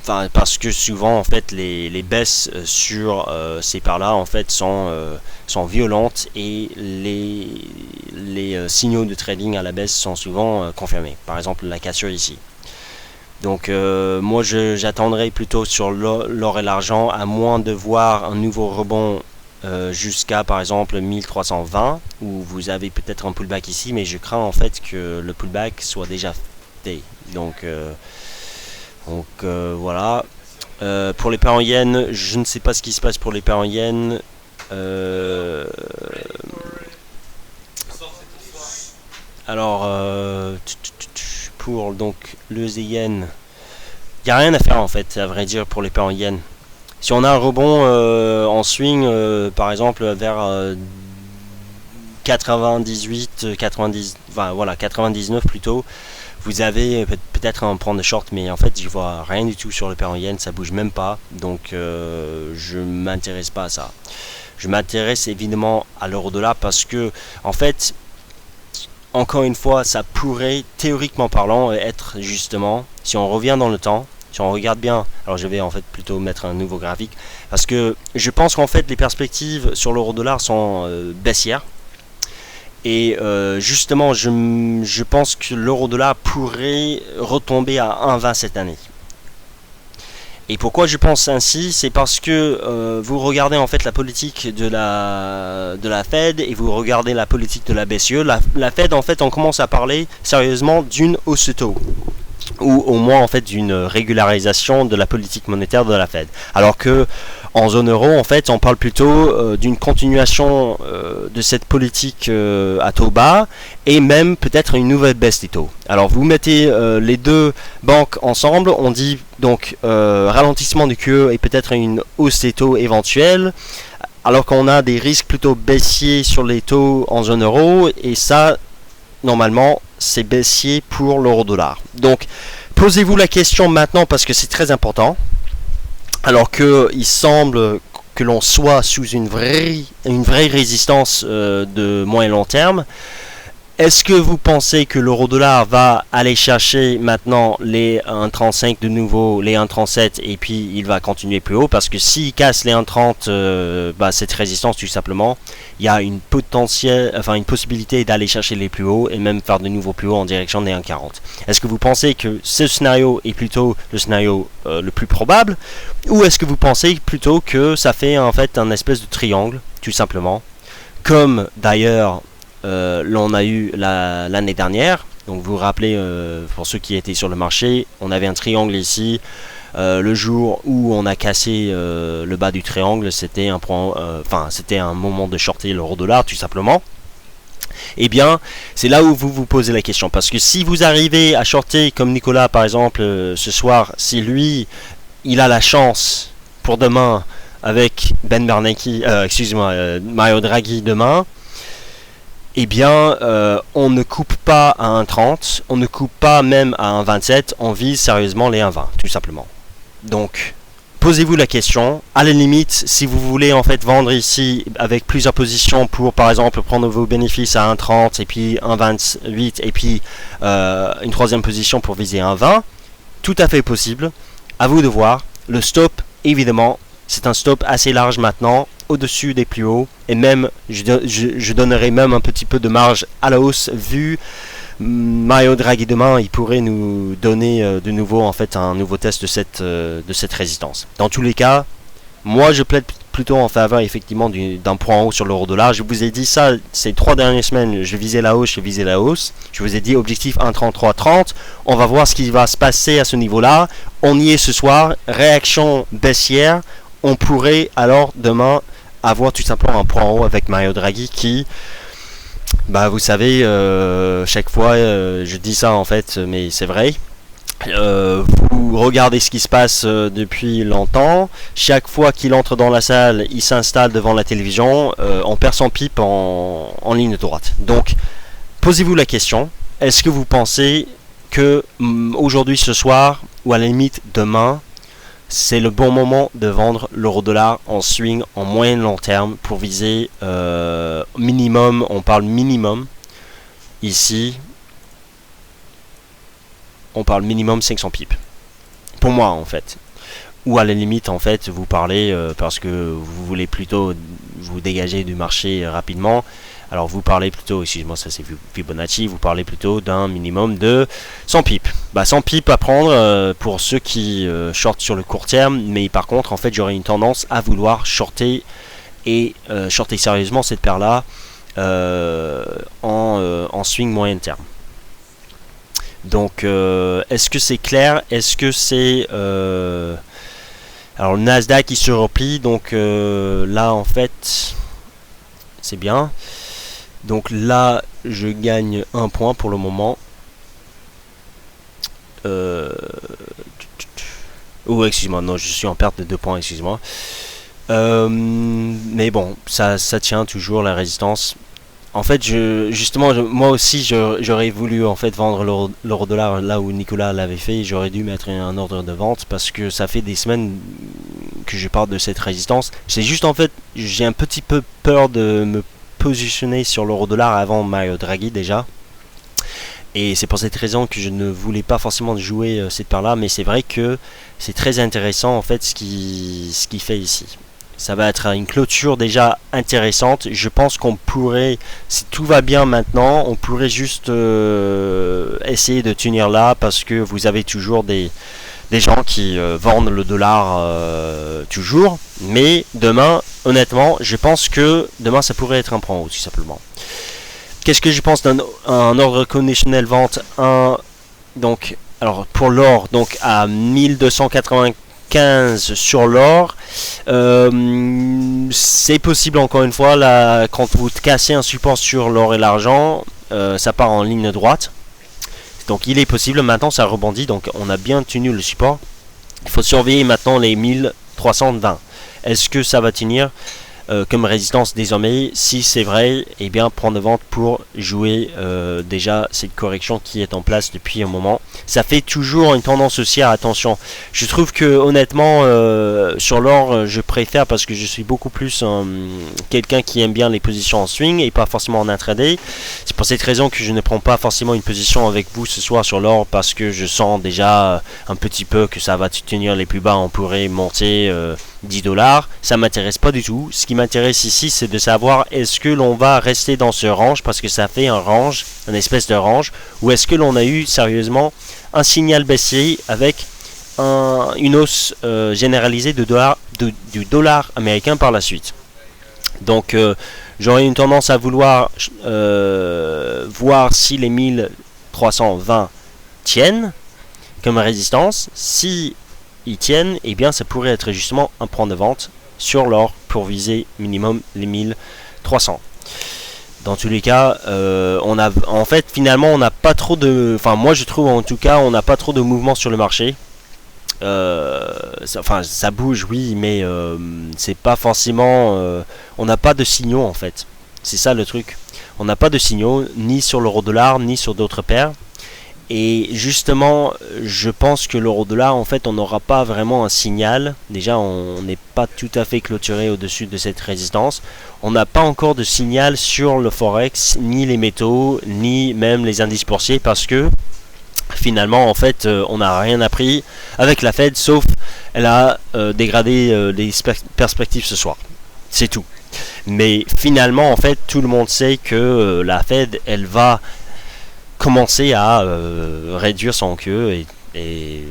parce que souvent en fait les baisses sur ces paires là en fait sont violentes et les signaux de trading à la baisse sont souvent confirmés, par exemple la cassure ici. Donc moi j'attendrai plutôt sur l'or et l'argent, à moins de voir un nouveau rebond jusqu'à par exemple 1320 où vous avez peut-être un pullback ici, mais je crains en fait que le pullback soit déjà fait. Donc voilà. Pour les paires en yens, je ne sais pas ce qui se passe pour les paires en yens. Alors, pour donc le yen, il n'y a rien à faire en fait, à vrai dire, pour les paires en yens. Si on a un rebond en swing, par exemple vers 98, 90, enfin, voilà, 99 plutôt, vous avez peut-être à en prendre short, mais en fait, je vois rien du tout sur le paire en yens, ça bouge même pas, donc je m'intéresse pas à ça. Je m'intéresse évidemment à l'euro-dollar parce que, en fait, encore une fois, ça pourrait, théoriquement parlant, être justement, si on revient dans le temps, si on regarde bien, alors je vais en fait plutôt mettre un nouveau graphique, parce que je pense qu'en fait les perspectives sur l'euro-dollar sont baissières. Et justement, je pense que l'euro-dollar pourrait retomber à 1,20 cette année. Et pourquoi je pense ainsi? C'est parce que vous regardez en fait la politique de la Fed et vous regardez la politique de la BCE. La Fed, en fait, on commence à parler sérieusement d'une hausse de taux, ou au moins en fait d'une régularisation de la politique monétaire de la Fed. Alors que en zone euro, en fait, on parle plutôt d'une continuation de cette politique à taux bas et même peut-être une nouvelle baisse des taux. Alors vous mettez les deux banques ensemble, on dit donc ralentissement du QE et peut-être une hausse des taux éventuelle, alors qu'on a des risques plutôt baissiers sur les taux en zone euro, et ça, normalement, c'est baissier pour l'euro-dollar. Donc, posez-vous la question maintenant parce que c'est très important. Alors qu'il semble que l'on soit sous une vraie résistance de moyen long terme. Est-ce que vous pensez que l'euro-dollar va aller chercher maintenant les 1,35 de nouveau, les 1,37, et puis il va continuer plus haut? Parce que s'il casse les 1,30, cette résistance tout simplement, il y a une possibilité d'aller chercher les plus hauts et même faire de nouveaux plus hauts en direction des 1,40. Est-ce que vous pensez que ce scénario est plutôt le scénario le plus probable, ou est-ce que vous pensez plutôt que ça fait en fait un espèce de triangle tout simplement, comme d'ailleurs l'on a eu l'année dernière? Donc vous vous rappelez, pour ceux qui étaient sur le marché, on avait un triangle ici. Le jour où on a cassé le bas du triangle, c'était un moment de shorter l'euro-dollar tout simplement. Eh bien, c'est là où vous vous posez la question, parce que si vous arrivez à shorter comme Nicolas par exemple ce soir, si lui il a la chance pour demain avec Ben Bernanke, Mario Draghi demain, eh bien, on ne coupe pas à 1,30, on ne coupe pas même à 1,27, on vise sérieusement les 1,20, tout simplement. Donc, posez-vous la question. À la limite, si vous voulez en fait vendre ici avec plusieurs positions pour, par exemple, prendre vos bénéfices à 1,30 et puis 1,28 et puis une troisième position pour viser 1,20, tout à fait possible. À vous de voir. Le stop, évidemment, c'est un stop assez large maintenant, au-dessus des plus hauts, et même je donnerai même un petit peu de marge à la hausse, vu Mario Draghi demain, il pourrait nous donner de nouveau en fait un nouveau test de cette résistance. Dans tous les cas, moi je plaide plutôt en faveur effectivement d'un point haut sur l'euro-dollar. Je vous ai dit ça ces 3 dernières semaines, je visais la hausse. Je vous ai dit objectif 1,3330. On va voir ce qui va se passer à ce niveau-là. On y est ce soir, réaction baissière. On pourrait alors demain avoir tout simplement un point haut avec Mario Draghi qui, vous savez, chaque fois je dis ça en fait, mais c'est vrai. Vous regardez ce qui se passe depuis longtemps. Chaque fois qu'il entre dans la salle, il s'installe devant la télévision. On perd son pipe en ligne droite. Donc, posez-vous la question. Est-ce que vous pensez que aujourd'hui, ce soir, ou à la limite demain, c'est le bon moment de vendre l'euro-dollar en swing en moyen long terme pour viser minimum, on parle minimum ici, on parle minimum 500 pips pour moi en fait, ou à la limite en fait vous parlez parce que vous voulez plutôt vous dégager du marché rapidement. Alors vous parlez plutôt, excusez-moi, ça c'est Fibonacci, vous parlez plutôt d'un minimum de 100 pips. 100 pips à prendre pour ceux qui shortent sur le court terme, mais par contre en fait j'aurais une tendance à vouloir shorter et shorter sérieusement cette paire-là en swing moyen terme. Donc est-ce que c'est clair? Est-ce que c'est Alors le Nasdaq il se replie, donc là en fait c'est bien. Donc là je gagne un point pour le moment. Excuse-moi, non, je suis en perte de 2 points, excuse-moi. Mais bon, ça tient toujours la résistance. En fait, moi aussi, j'aurais voulu en fait vendre l'euro-dollar là où Nicolas l'avait fait. J'aurais dû mettre un ordre de vente parce que ça fait des semaines que je parle de cette résistance. C'est juste en fait, j'ai un petit peu peur de me positionner sur l'euro-dollar avant Mario Draghi déjà. Et c'est pour cette raison que je ne voulais pas forcément jouer cette paire-là, mais c'est vrai que c'est très intéressant en fait ce qu'il fait ici. Ça va être une clôture déjà intéressante. Je pense qu'on pourrait, si tout va bien maintenant, on pourrait juste essayer de tenir là parce que vous avez toujours des gens qui vendent le dollar toujours. Mais demain, honnêtement, je pense que demain ça pourrait être un point haut tout simplement. Qu'est-ce que je pense d'un ordre conditionnel vente 1 donc alors pour l'or donc à 1295 sur l'or c'est possible encore une fois là quand vous cassez un support sur l'or et l'argent ça part en ligne droite donc il est possible maintenant ça rebondit donc on a bien tenu le support il faut surveiller maintenant les 1320 est-ce que ça va tenir comme résistance désormais. Si c'est vrai, eh bien prendre de vente pour jouer déjà cette correction qui est en place depuis un moment. Ça fait toujours une tendance haussière, attention. Je trouve que honnêtement sur l'or je préfère parce que je suis beaucoup plus quelqu'un qui aime bien les positions en swing et pas forcément en intraday. C'est pour cette raison que je ne prends pas forcément une position avec vous ce soir sur l'or parce que je sens déjà un petit peu que ça va tenir les plus bas, on pourrait monter $10. Ça m'intéresse pas du tout. Ce qui m'intéresse ici c'est de savoir est-ce que l'on va rester dans ce range parce que ça fait un range, une espèce de range, ou est-ce que l'on a eu sérieusement un signal baissier avec une hausse généralisée du dollar américain par la suite. Donc j'aurais une tendance à vouloir voir si les 1320 tiennent comme résistance. Si ils tiennent, et bien ça pourrait être justement un point de vente sur l'or pour viser minimum les 1300. Dans tous les cas, en fait finalement on n'a pas trop de, enfin moi je trouve en tout cas on n'a pas trop de mouvement sur le marché. Ça bouge oui, mais c'est pas forcément, on n'a pas de signaux en fait. C'est ça le truc. On n'a pas de signaux ni sur l'euro-dollar ni sur d'autres paires. Et justement, je pense que l'euro-dollar, en fait, on n'aura pas vraiment un signal. Déjà, on n'est pas tout à fait clôturé au-dessus de cette résistance. On n'a pas encore de signal sur le forex, ni les métaux, ni même les indices boursiers, parce que finalement, en fait, on n'a rien appris avec la Fed, sauf elle a dégradé les perspectives ce soir. C'est tout. Mais finalement, en fait, tout le monde sait que la Fed, elle va commencer à réduire son queue et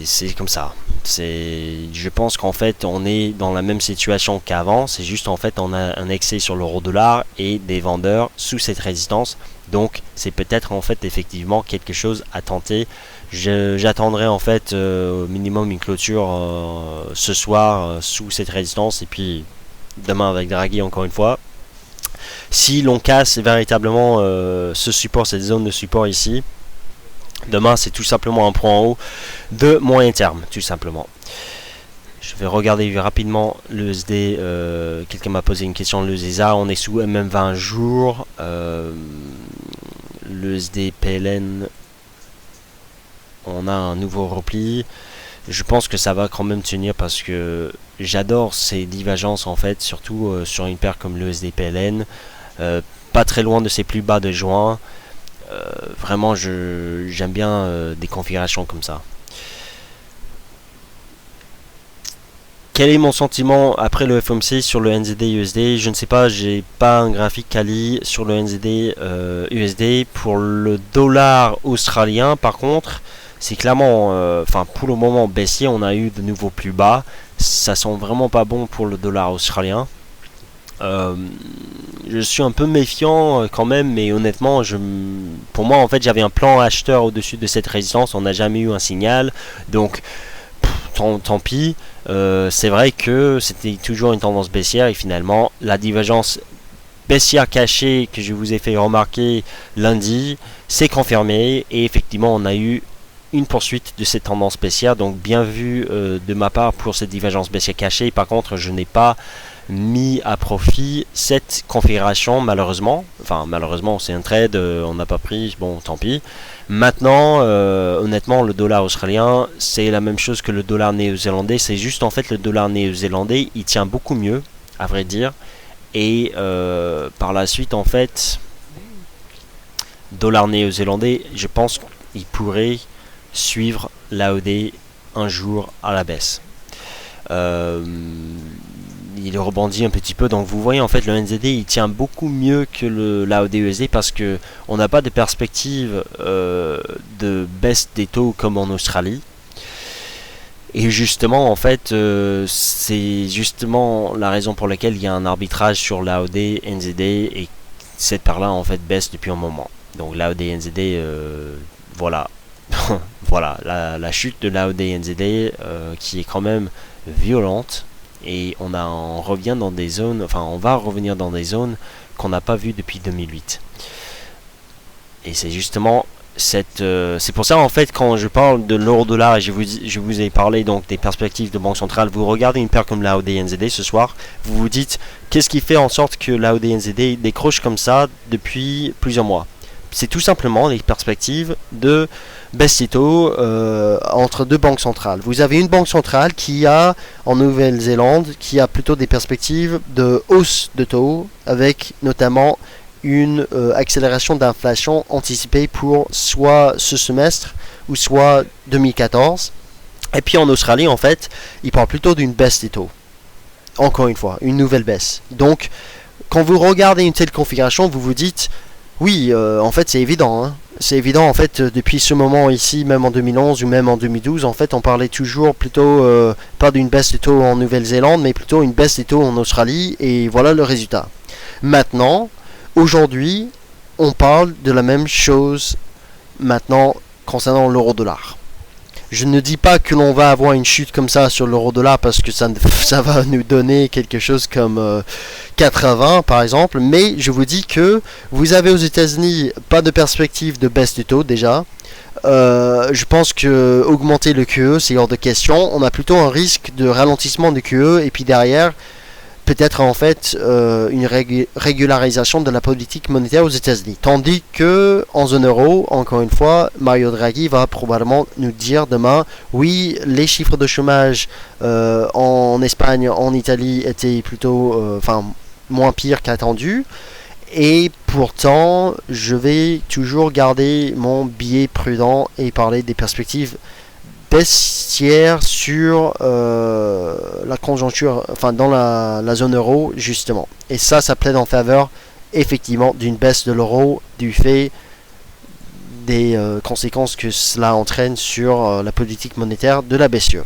c'est comme ça. Je pense qu'en fait on est dans la même situation qu'avant, c'est juste en fait on a un excès sur l'euro-dollar et des vendeurs sous cette résistance, donc c'est peut-être en fait effectivement quelque chose à tenter. J'attendrai en fait au minimum une clôture ce soir sous cette résistance et puis demain avec Draghi encore une fois. Si l'on casse véritablement ce support, cette zone de support ici, demain c'est tout simplement un point en haut de moyen terme, tout simplement. Je vais regarder rapidement le USD. Quelqu'un m'a posé une question, le ZESA, on est sous MM20 jours. Le USD PLN, on a un nouveau repli. Je pense que ça va quand même tenir parce que j'adore ces divergences en fait, surtout sur une paire comme le USD PLN. Pas très loin de ses plus bas de juin. Vraiment j'aime bien des configurations comme ça. Quel est mon sentiment après le FOMC sur le NZD USD? Je ne sais pas, j'ai pas un graphique quali sur le NZD USD. Pour le dollar australien par contre c'est clairement, pour le moment baissier, on a eu de nouveaux plus bas. Ça sent vraiment pas bon pour le dollar australien. Je suis un peu méfiant quand même, mais honnêtement, pour moi en fait j'avais un plan acheteur au-dessus de cette résistance. On n'a jamais eu un signal, donc tant pis. C'est vrai que c'était toujours une tendance baissière et finalement la divergence baissière cachée que je vous ai fait remarquer lundi s'est confirmée et effectivement on a eu une poursuite de cette tendance baissière, donc bien vu de ma part pour cette divergence baissière cachée. Par contre, je n'ai pas mis à profit cette configuration malheureusement. Enfin malheureusement c'est un trade, on n'a pas pris, bon tant pis. Maintenant honnêtement le dollar australien c'est la même chose que le dollar néo-zélandais, c'est juste en fait le dollar néo-zélandais il tient beaucoup mieux à vrai dire et par la suite en fait dollar néo-zélandais je pense qu'il pourrait suivre l'AOD un jour à la baisse. Il rebondit un petit peu, donc vous voyez en fait le NZD il tient beaucoup mieux que l'AOD USD parce que on n'a pas de perspective de baisse des taux comme en Australie. Et justement en fait c'est justement la raison pour laquelle il y a un arbitrage sur l'AOD NZD et cette paire là en fait baisse depuis un moment. Donc l'AOD NZD voilà. Voilà, la chute de l'AOD NZD qui est quand même violente et on revient dans des zones, enfin on va revenir dans des zones qu'on n'a pas vues depuis 2008. Et c'est justement c'est pour ça en fait quand je parle de l'euro-dollar et je vous ai parlé donc des perspectives de banque centrale, vous regardez une paire comme l'AOD NZD ce soir, vous vous dites qu'est-ce qui fait en sorte que l'AOD NZD décroche comme ça depuis plusieurs mois. C'est tout simplement les perspectives de baisse des taux entre deux banques centrales. Vous avez une banque centrale qui a, en Nouvelle-Zélande, qui a plutôt des perspectives de hausse de taux, avec notamment une accélération d'inflation anticipée pour soit ce semestre ou soit 2014. Et puis en Australie, en fait, il parle plutôt d'une baisse des taux. Encore une fois, une nouvelle baisse. Donc, quand vous regardez une telle configuration, vous vous dites... Oui, en fait c'est évident. Hein. C'est évident en fait depuis ce moment ici, même en 2011 ou même en 2012, en fait on parlait toujours plutôt pas d'une baisse des taux en Nouvelle-Zélande, mais plutôt une baisse des taux en Australie, et voilà le résultat. Maintenant, aujourd'hui, on parle de la même chose maintenant concernant l'euro-dollar. Je ne dis pas que l'on va avoir une chute comme ça sur l'euro-dollar parce que ça va nous donner quelque chose comme 80 par exemple, mais je vous dis que vous avez aux États-Unis pas de perspective de baisse du taux déjà. Je pense que augmenter le QE c'est hors de question. On a plutôt un risque de ralentissement du QE et puis derrière peut-être en fait une régularisation de la politique monétaire aux États-Unis. Tandis que en zone euro, encore une fois, Mario Draghi va probablement nous dire demain, oui, les chiffres de chômage en Espagne, en Italie étaient plutôt, moins pires qu'attendu. Et pourtant, je vais toujours garder mon biais prudent et parler des perspectives baissière sur la conjoncture, enfin dans la zone euro justement. Et ça plaide en faveur effectivement d'une baisse de l'euro du fait des conséquences que cela entraîne sur la politique monétaire de la BCE.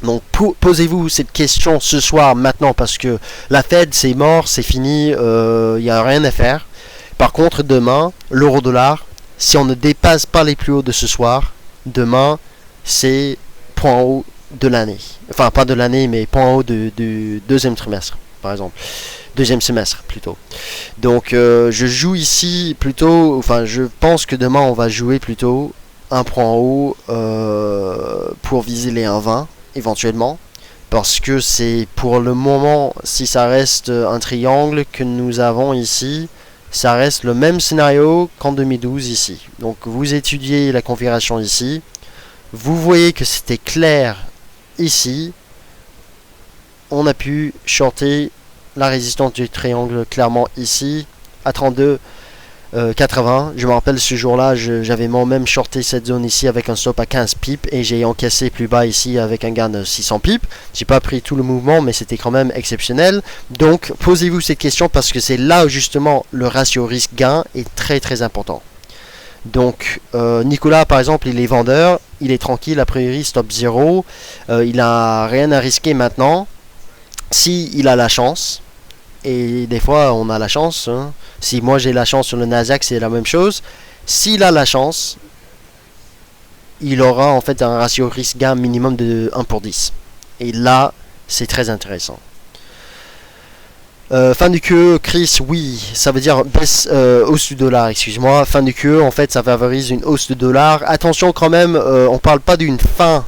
Donc posez-vous cette question ce soir maintenant parce que la Fed c'est mort, c'est fini, il n'y a rien à faire. Par contre demain, l'euro-dollar, si on ne dépasse pas les plus hauts de ce soir, demain c'est point haut de l'année. Enfin, pas de l'année, mais point haut du deuxième trimestre, par exemple. Deuxième semestre, plutôt. Donc, je joue ici plutôt... Enfin, je pense que demain, on va jouer plutôt un point haut pour viser les 1,20, éventuellement. Parce que c'est, pour le moment, si ça reste un triangle que nous avons ici, ça reste le même scénario qu'en 2012 ici. Donc, vous étudiez la configuration ici. Vous voyez que c'était clair ici. On a pu shorter la résistance du triangle clairement ici à 32,80. Je me rappelle ce jour-là, j'avais moi-même shorté cette zone ici avec un stop à 15 pips et j'ai encaissé plus bas ici avec un gain de 600 pips. J'ai pas pris tout le mouvement, mais c'était quand même exceptionnel. Donc posez-vous cette question parce que c'est là où justement le ratio risque-gain est très très important. Donc Nicolas par exemple il est vendeur, il est tranquille, a priori stop 0, il n'a rien à risquer maintenant, si il a la chance, et des fois on a la chance, hein. Si moi j'ai la chance sur le Nasdaq c'est la même chose, s'il a la chance, il aura en fait un ratio risque-gain minimum de 1 pour 10. Et là, c'est très intéressant. Fin du QE, Chris, oui, ça veut dire baisse, hausse du dollar, excuse-moi. Fin du QE, en fait, ça favorise une hausse du dollar. Attention quand même, on parle pas d'une fin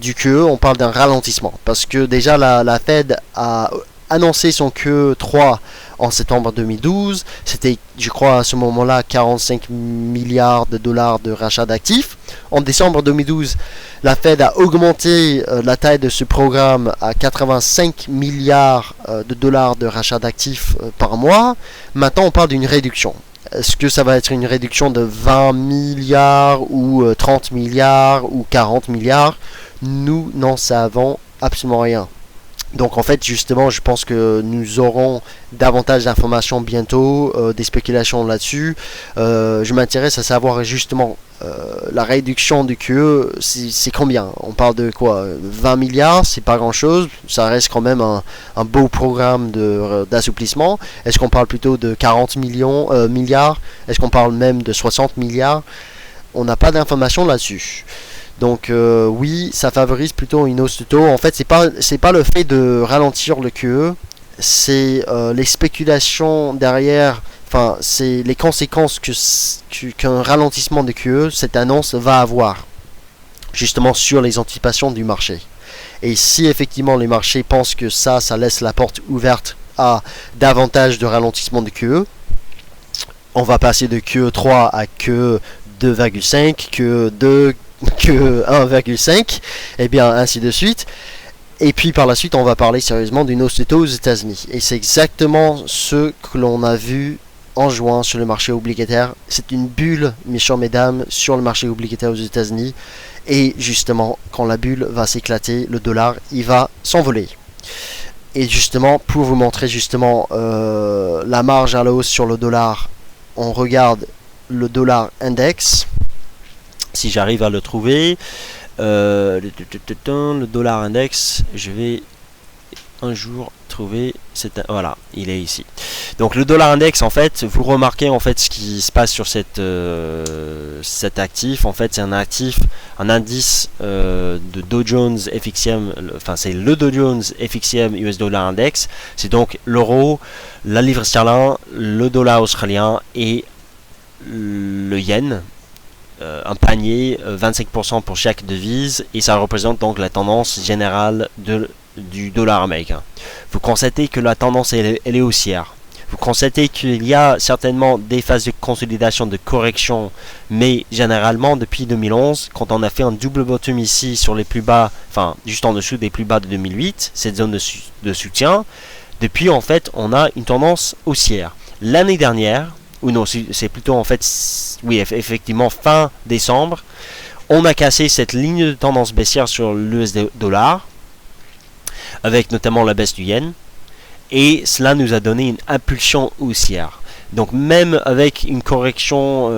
du QE, on parle d'un ralentissement. Parce que déjà, la Fed a annoncé son QE 3 en septembre 2012. C'était, je crois, à ce moment-là, 45 milliards de dollars de rachat d'actifs. En décembre 2012, la Fed a augmenté la taille de ce programme à 85 milliards de dollars de rachat d'actifs par mois. Maintenant, on parle d'une réduction. Est-ce que ça va être une réduction de 20 milliards ou 30 milliards ou 40 milliards? Nous n'en savons absolument rien. Donc en fait justement je pense que nous aurons davantage d'informations bientôt, des spéculations là-dessus. Je m'intéresse à savoir justement la réduction du QE, c'est combien? On parle de quoi? 20 milliards, c'est pas grand chose, ça reste quand même un beau programme d'assouplissement. Est-ce qu'on parle plutôt de 40 milliards? Est-ce qu'on parle même de 60 milliards? On n'a pas d'informations là-dessus. Donc oui, ça favorise plutôt une hausse de taux. En fait, c'est pas le fait de ralentir le QE, c'est les spéculations derrière. Enfin, c'est les conséquences qu'un ralentissement de QE, cette annonce va avoir, justement sur les anticipations du marché. Et si effectivement les marchés pensent que ça laisse la porte ouverte à davantage de ralentissement de QE, on va passer de QE3 à QE 2,5, QE 2, que 1,5, et bien ainsi de suite. Et puis par la suite, on va parler sérieusement d'une hausse de taux aux États-Unis. Et c'est exactement ce que l'on a vu en juin sur le marché obligataire. C'est une bulle, messieurs, mesdames, sur le marché obligataire aux États-Unis. Et justement, quand la bulle va s'éclater, le dollar, il va s'envoler. Et justement, pour vous montrer justement la marge à la hausse sur le dollar, on regarde le dollar index. Si j'arrive à le trouver, le dollar index, je vais un jour trouver, voilà, il est ici. Donc le dollar index, en fait, vous remarquez en fait ce qui se passe sur cet actif. En fait, c'est un actif, un indice de Dow Jones FXM, enfin c'est le Dow Jones FXM US Dollar Index. C'est donc l'euro, la livre sterling, le dollar australien et le yen. Un panier, 25% pour chaque devise, et ça représente donc la tendance générale du dollar américain. Vous constatez que la tendance elle est haussière. Vous constatez qu'il y a certainement des phases de consolidation, de correction, mais généralement depuis 2011, quand on a fait un double bottom ici sur les plus bas, enfin juste en dessous des plus bas de 2008, cette zone de soutien, depuis en fait on a une tendance haussière. L'année dernière, ou non, c'est plutôt en fait, oui, effectivement, fin décembre, on a cassé cette ligne de tendance baissière sur l'USD dollar, avec notamment la baisse du yen, et cela nous a donné une impulsion haussière. Donc même avec une correction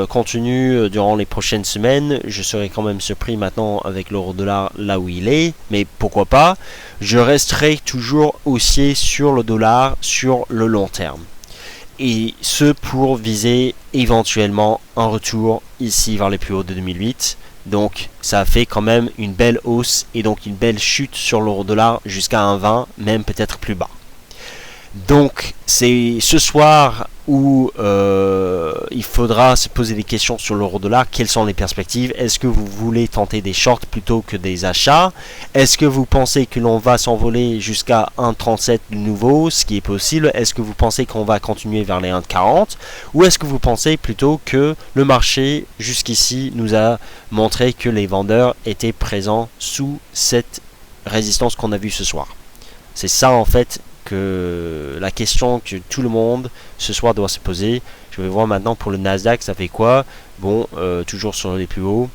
continue durant les prochaines semaines, je serai quand même surpris maintenant avec l'euro dollar là où il est, mais pourquoi pas, je resterai toujours haussier sur le dollar sur le long terme. Et ce pour viser éventuellement un retour ici vers les plus hauts de 2008. Donc ça a fait quand même une belle hausse et donc une belle chute sur l'euro dollar jusqu'à 1,20, même peut-être plus bas. Donc c'est ce soir où il faudra se poser des questions sur l'euro dollar. Quelles sont les perspectives? Est-ce que vous voulez tenter des shorts plutôt que des achats? Est-ce que vous pensez que l'on va s'envoler jusqu'à 1,37 de nouveau, ce qui est possible? Est-ce que vous pensez qu'on va continuer vers les 1,40? Ou est-ce que vous pensez plutôt que le marché jusqu'ici nous a montré que les vendeurs étaient présents sous cette résistance qu'on a vue ce soir? C'est ça en fait que la question que tout le monde ce soir doit se poser. Je vais voir maintenant pour le Nasdaq, ça fait quoi? Bon, toujours sur les plus hauts,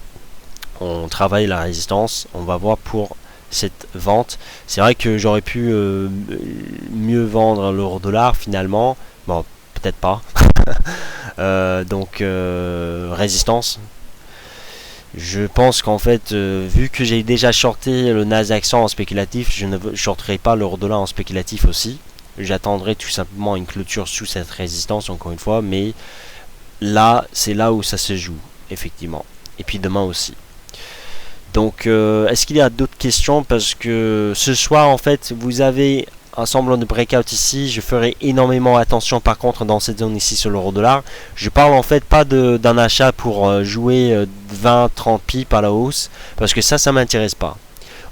on travaille la résistance. On va voir pour cette vente. C'est vrai que j'aurais pu mieux vendre l'euro dollar finalement. Bon, peut-être pas. Donc résistance. Je pense qu'en fait, vu que j'ai déjà shorté le Nasdaq 100 en spéculatif, je ne shorterai pas l'euro dollar en spéculatif aussi. J'attendrai tout simplement une clôture sous cette résistance, encore une fois, mais là, c'est là où ça se joue, effectivement. Et puis demain aussi. Donc est-ce qu'il y a d'autres questions? Parce que ce soir en fait vous avez un semblant de breakout ici. Je ferai énormément attention par contre dans cette zone ici sur l'euro dollar. Je parle en fait pas d'un achat pour jouer 20-30 pips à la hausse, parce que ça m'intéresse pas.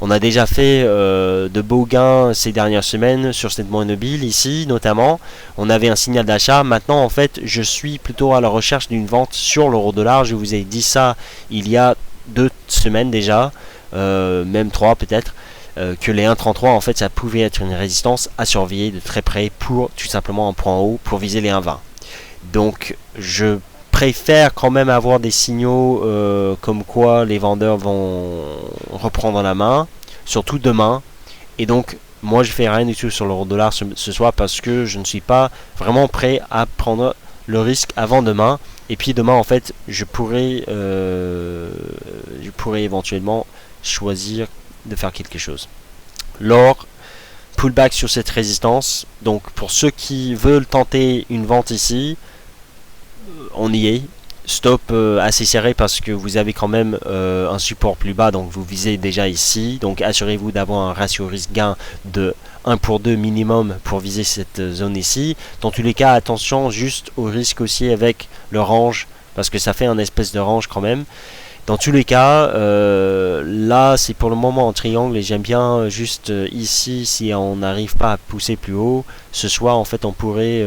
On a déjà fait de beaux gains ces dernières semaines sur cette monnaie mobile ici notamment. On avait un signal d'achat. Maintenant en fait je suis plutôt à la recherche d'une vente sur l'euro dollar. Je vous ai dit ça il y a 2 semaines déjà, même 3 peut-être, que les 1,33 en fait ça pouvait être une résistance à surveiller de très près pour tout simplement un point haut pour viser les 1,20. Donc je préfère quand même avoir des signaux comme quoi les vendeurs vont reprendre la main, surtout demain. Et donc moi je fais rien du tout sur l'euro dollar ce soir, parce que je ne suis pas vraiment prêt à prendre le risque avant demain. Et puis demain en fait je pourrais éventuellement choisir de faire quelque chose. L'or, pullback sur cette résistance. Donc pour ceux qui veulent tenter une vente ici, on y est. Stop assez serré parce que vous avez quand même un support plus bas, donc vous visez déjà ici. Donc assurez-vous d'avoir un ratio risque-gain de 1 pour 2 minimum pour viser cette zone ici. Dans tous les cas, attention juste au risque aussi avec le range, parce que ça fait un espèce de range quand même. Dans tous les cas, là c'est pour le moment en triangle, et j'aime bien juste ici, si on n'arrive pas à pousser plus haut, ce soir en fait on pourrait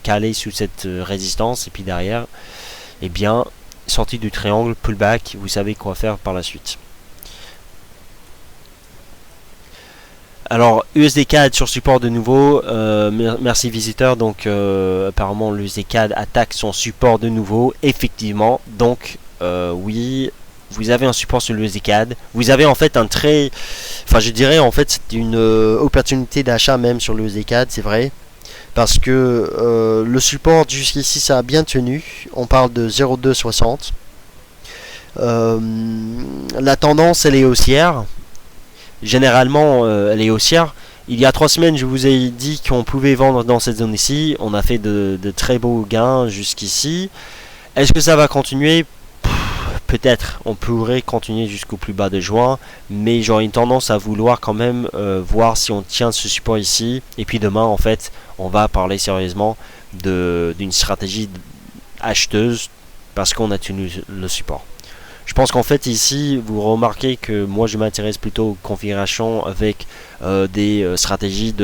caler sous cette résistance, et puis derrière, eh bien, sortie du triangle, pullback, vous savez quoi faire par la suite. Alors USD CAD sur support de nouveau, merci visiteur. Donc apparemment l'USD CAD attaque son support de nouveau, effectivement. Donc oui, vous avez un support sur l'USD CAD. Vous avez en fait je dirais en fait c'est une opportunité d'achat même sur l'USD CAD, c'est vrai. Parce que le support jusqu'ici ça a bien tenu. On parle de 0,260. La tendance elle est haussière. Généralement elle est haussière. Il y a 3 semaines je vous ai dit qu'on pouvait vendre dans cette zone ici. On a fait de très beaux gains jusqu'ici. Est-ce que ça va continuer? Peut-être, on pourrait continuer jusqu'au plus bas de juin, mais j'aurais une tendance à vouloir quand même voir si on tient ce support ici. Et puis demain en fait on va parler sérieusement d'une stratégie acheteuse, parce qu'on a tenu le support. Je pense qu'en fait ici vous remarquez que moi je m'intéresse plutôt aux configurations avec des stratégies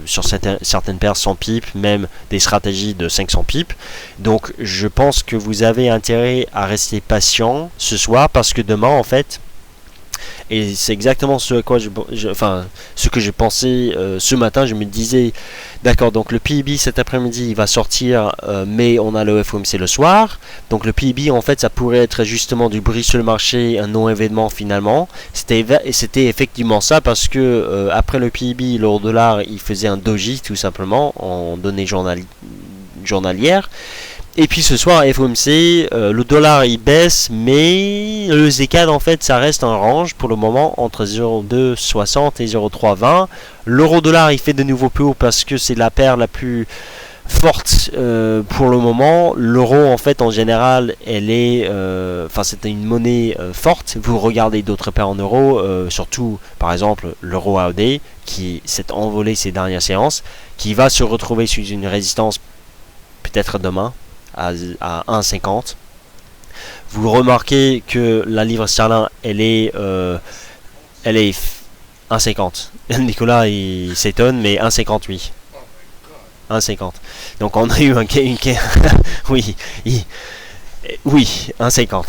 sur certaines paires 100 pips, même des stratégies de 500 pips. Donc je pense que vous avez intérêt à rester patient ce soir, parce que demain en fait, et c'est exactement ce à quoi ce que j'ai pensé ce matin. Je me disais, d'accord, donc le PIB cet après-midi il va sortir, mais on a le FOMC le soir. Donc le PIB en fait ça pourrait être justement du bruit sur le marché, un non-événement finalement. C'était effectivement ça, parce que après le PIB, l'euro dollar il faisait un doji tout simplement en données journalières. Et puis ce soir FOMC, le dollar il baisse, mais le ZCAD en fait ça reste un range pour le moment entre 0,260 et 0,320. L'euro dollar il fait de nouveau plus haut parce que c'est la paire la plus forte pour le moment. L'euro en fait en général elle est, c'est une monnaie forte. Vous regardez d'autres paires en euros, surtout par exemple l'euro AUD qui s'est envolé ces dernières séances, qui va se retrouver sous une résistance peut-être demain à 1,50. Vous remarquez que la livre sterling elle est 1,50. Nicolas il s'étonne, mais 1,50 oui. 1,50. Donc on a eu oui, 1,50.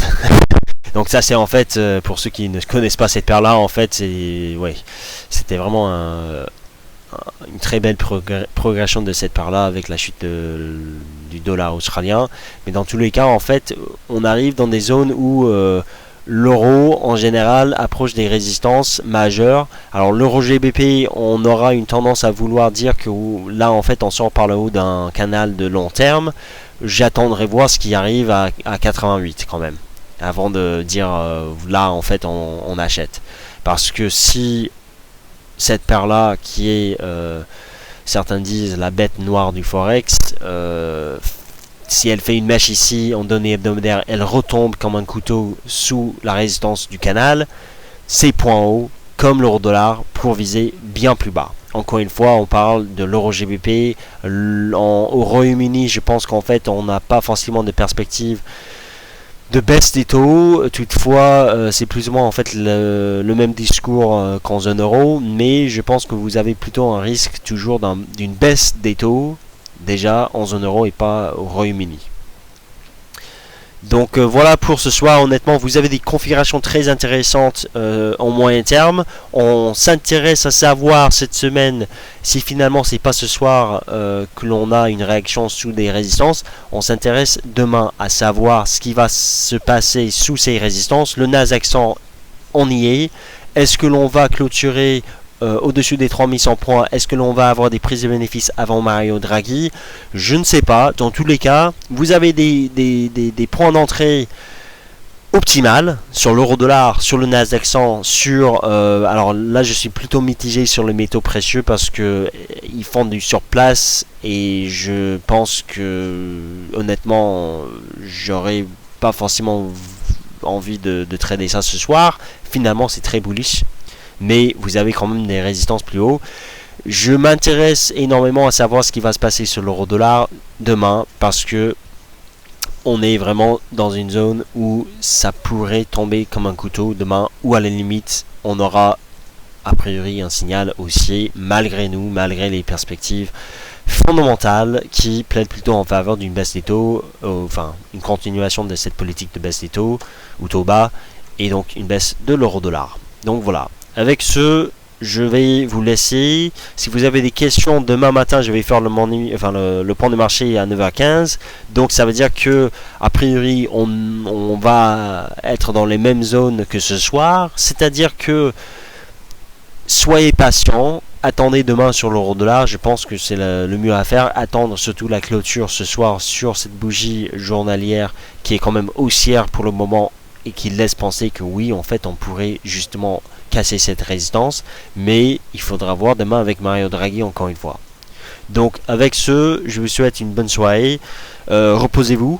Donc ça c'est en fait, pour ceux qui ne connaissent pas cette paire là, en fait c'était vraiment une très belle progression de cette paire là avec la chute du dollar australien. Mais dans tous les cas en fait on arrive dans des zones où l'euro en général approche des résistances majeures. Alors l'euro GBP on aura une tendance à vouloir dire que là en fait on sort par le haut d'un canal de long terme. J'attendrai voir ce qui arrive à 88 quand même avant de dire là en fait on achète, parce que si cette paire là qui est certains disent la bête noire du forex si elle fait une mèche ici en données hebdomadaires, elle retombe comme un couteau sous la résistance du canal. C'est point haut, comme l'euro-dollar, pour viser bien plus bas. Encore une fois, on parle de l'euro GBP. Au Royaume-Uni, je pense qu'en fait, on n'a pas forcément de perspective de baisse des taux. Toutefois, c'est plus ou moins en fait le même discours qu'en zone euro, mais je pense que vous avez plutôt un risque toujours d'une baisse des taux déjà en zone euro et pas au Royaume-Uni. Donc voilà pour ce soir. Honnêtement, vous avez des configurations très intéressantes en moyen terme. On s'intéresse à savoir cette semaine si finalement c'est pas ce soir que l'on a une réaction sous des résistances. On s'intéresse demain à savoir ce qui va se passer sous ces résistances. Le Nasdaq 100, on y est. Est-ce que l'on va clôturer au-dessus des 3100 points? Est-ce que l'on va avoir des prises de bénéfices avant Mario Draghi? Je ne sais pas. Dans tous les cas, vous avez des points d'entrée optimales sur l'euro-dollar, sur le Nasdaq 100, alors là, je suis plutôt mitigé sur les métaux précieux parce que ils font du surplace et je pense que honnêtement, j'aurais pas forcément envie de trader ça ce soir. Finalement, c'est très bullish. Mais vous avez quand même des résistances plus haut. Je m'intéresse énormément à savoir ce qui va se passer sur l'euro-dollar demain parce que on est vraiment dans une zone où ça pourrait tomber comme un couteau demain, ou à la limite on aura a priori un signal haussier malgré nous, malgré les perspectives fondamentales qui plaident plutôt en faveur d'une baisse des taux, enfin une continuation de cette politique de baisse des taux ou taux bas, et donc une baisse de l'euro-dollar. Donc voilà. Avec ce, je vais vous laisser. Si vous avez des questions, demain matin, je vais faire le point de marché à 9h15. Donc ça veut dire que, a priori, on va être dans les mêmes zones que ce soir. C'est-à-dire que, soyez patients. Attendez demain sur l'euro-dollar. Je pense que c'est le mieux à faire. Attendre surtout la clôture ce soir sur cette bougie journalière qui est quand même haussière pour le moment et qui laisse penser que oui, en fait, on pourrait justement casser cette résistance, mais il faudra voir demain avec Mario Draghi encore une fois. Donc avec ce, je vous souhaite une bonne soirée. Reposez-vous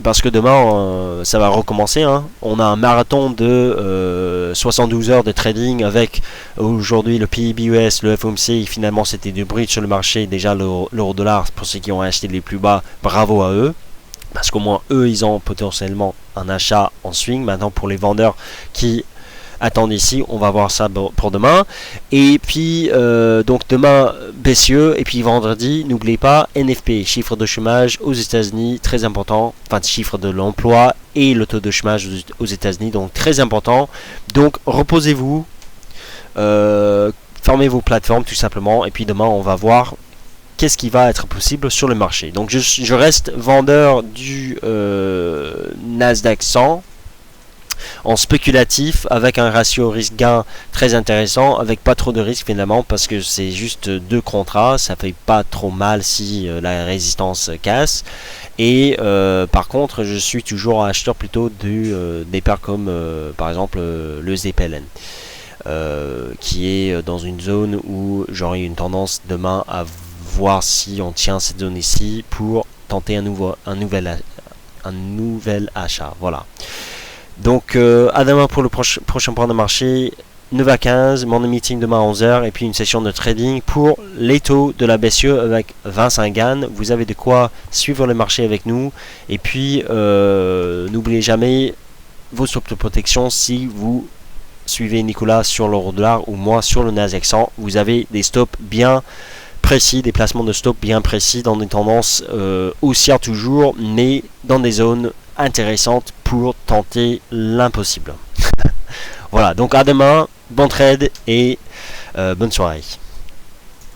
parce que demain ça va recommencer. On a un marathon de 72 heures de trading avec aujourd'hui le PIB US, le FOMC. Finalement, c'était du bruit sur le marché. Déjà l'euro-dollar, pour ceux qui ont acheté les plus bas, bravo à eux. Parce qu'au moins eux, ils ont potentiellement un achat en swing. Maintenant, pour les vendeurs qui attendent ici, on va voir ça pour demain. Et puis, donc demain, BCE. Et puis vendredi, n'oubliez pas, NFP, chiffre de chômage aux États-Unis, très important. Enfin, chiffre de l'emploi et le taux de chômage aux États-Unis, donc très important. Donc, reposez-vous. Fermez vos plateformes, tout simplement. Et puis demain, on va voir qu'est-ce qui va être possible sur le marché. Donc je reste vendeur du Nasdaq 100 en spéculatif avec un ratio risque-gain très intéressant, avec pas trop de risque finalement parce que c'est juste deux contrats, ça fait pas trop mal si la résistance casse. Et par contre, je suis toujours acheteur plutôt des paires comme par exemple le ZPLN. Qui est dans une zone où j'aurai une tendance demain à voir si on tient cette zone ici pour tenter un nouvel achat. Voilà. Donc à demain pour le prochain point de marché, 9h15, mon meeting demain à 11h et puis une session de trading pour les taux de la BCE avec 25 GAN. Vous avez de quoi suivre le marché avec nous. Et puis n'oubliez jamais vos stops de protection si vous suivez Nicolas sur l'euro-dollar ou moi sur le Nasdaq 100. Vous avez des stops bien précis, des placements de stop bien précis dans des tendances haussières toujours, mais dans des zones intéressantes pour tenter l'impossible. Voilà, donc à demain, bon trade et bonne soirée.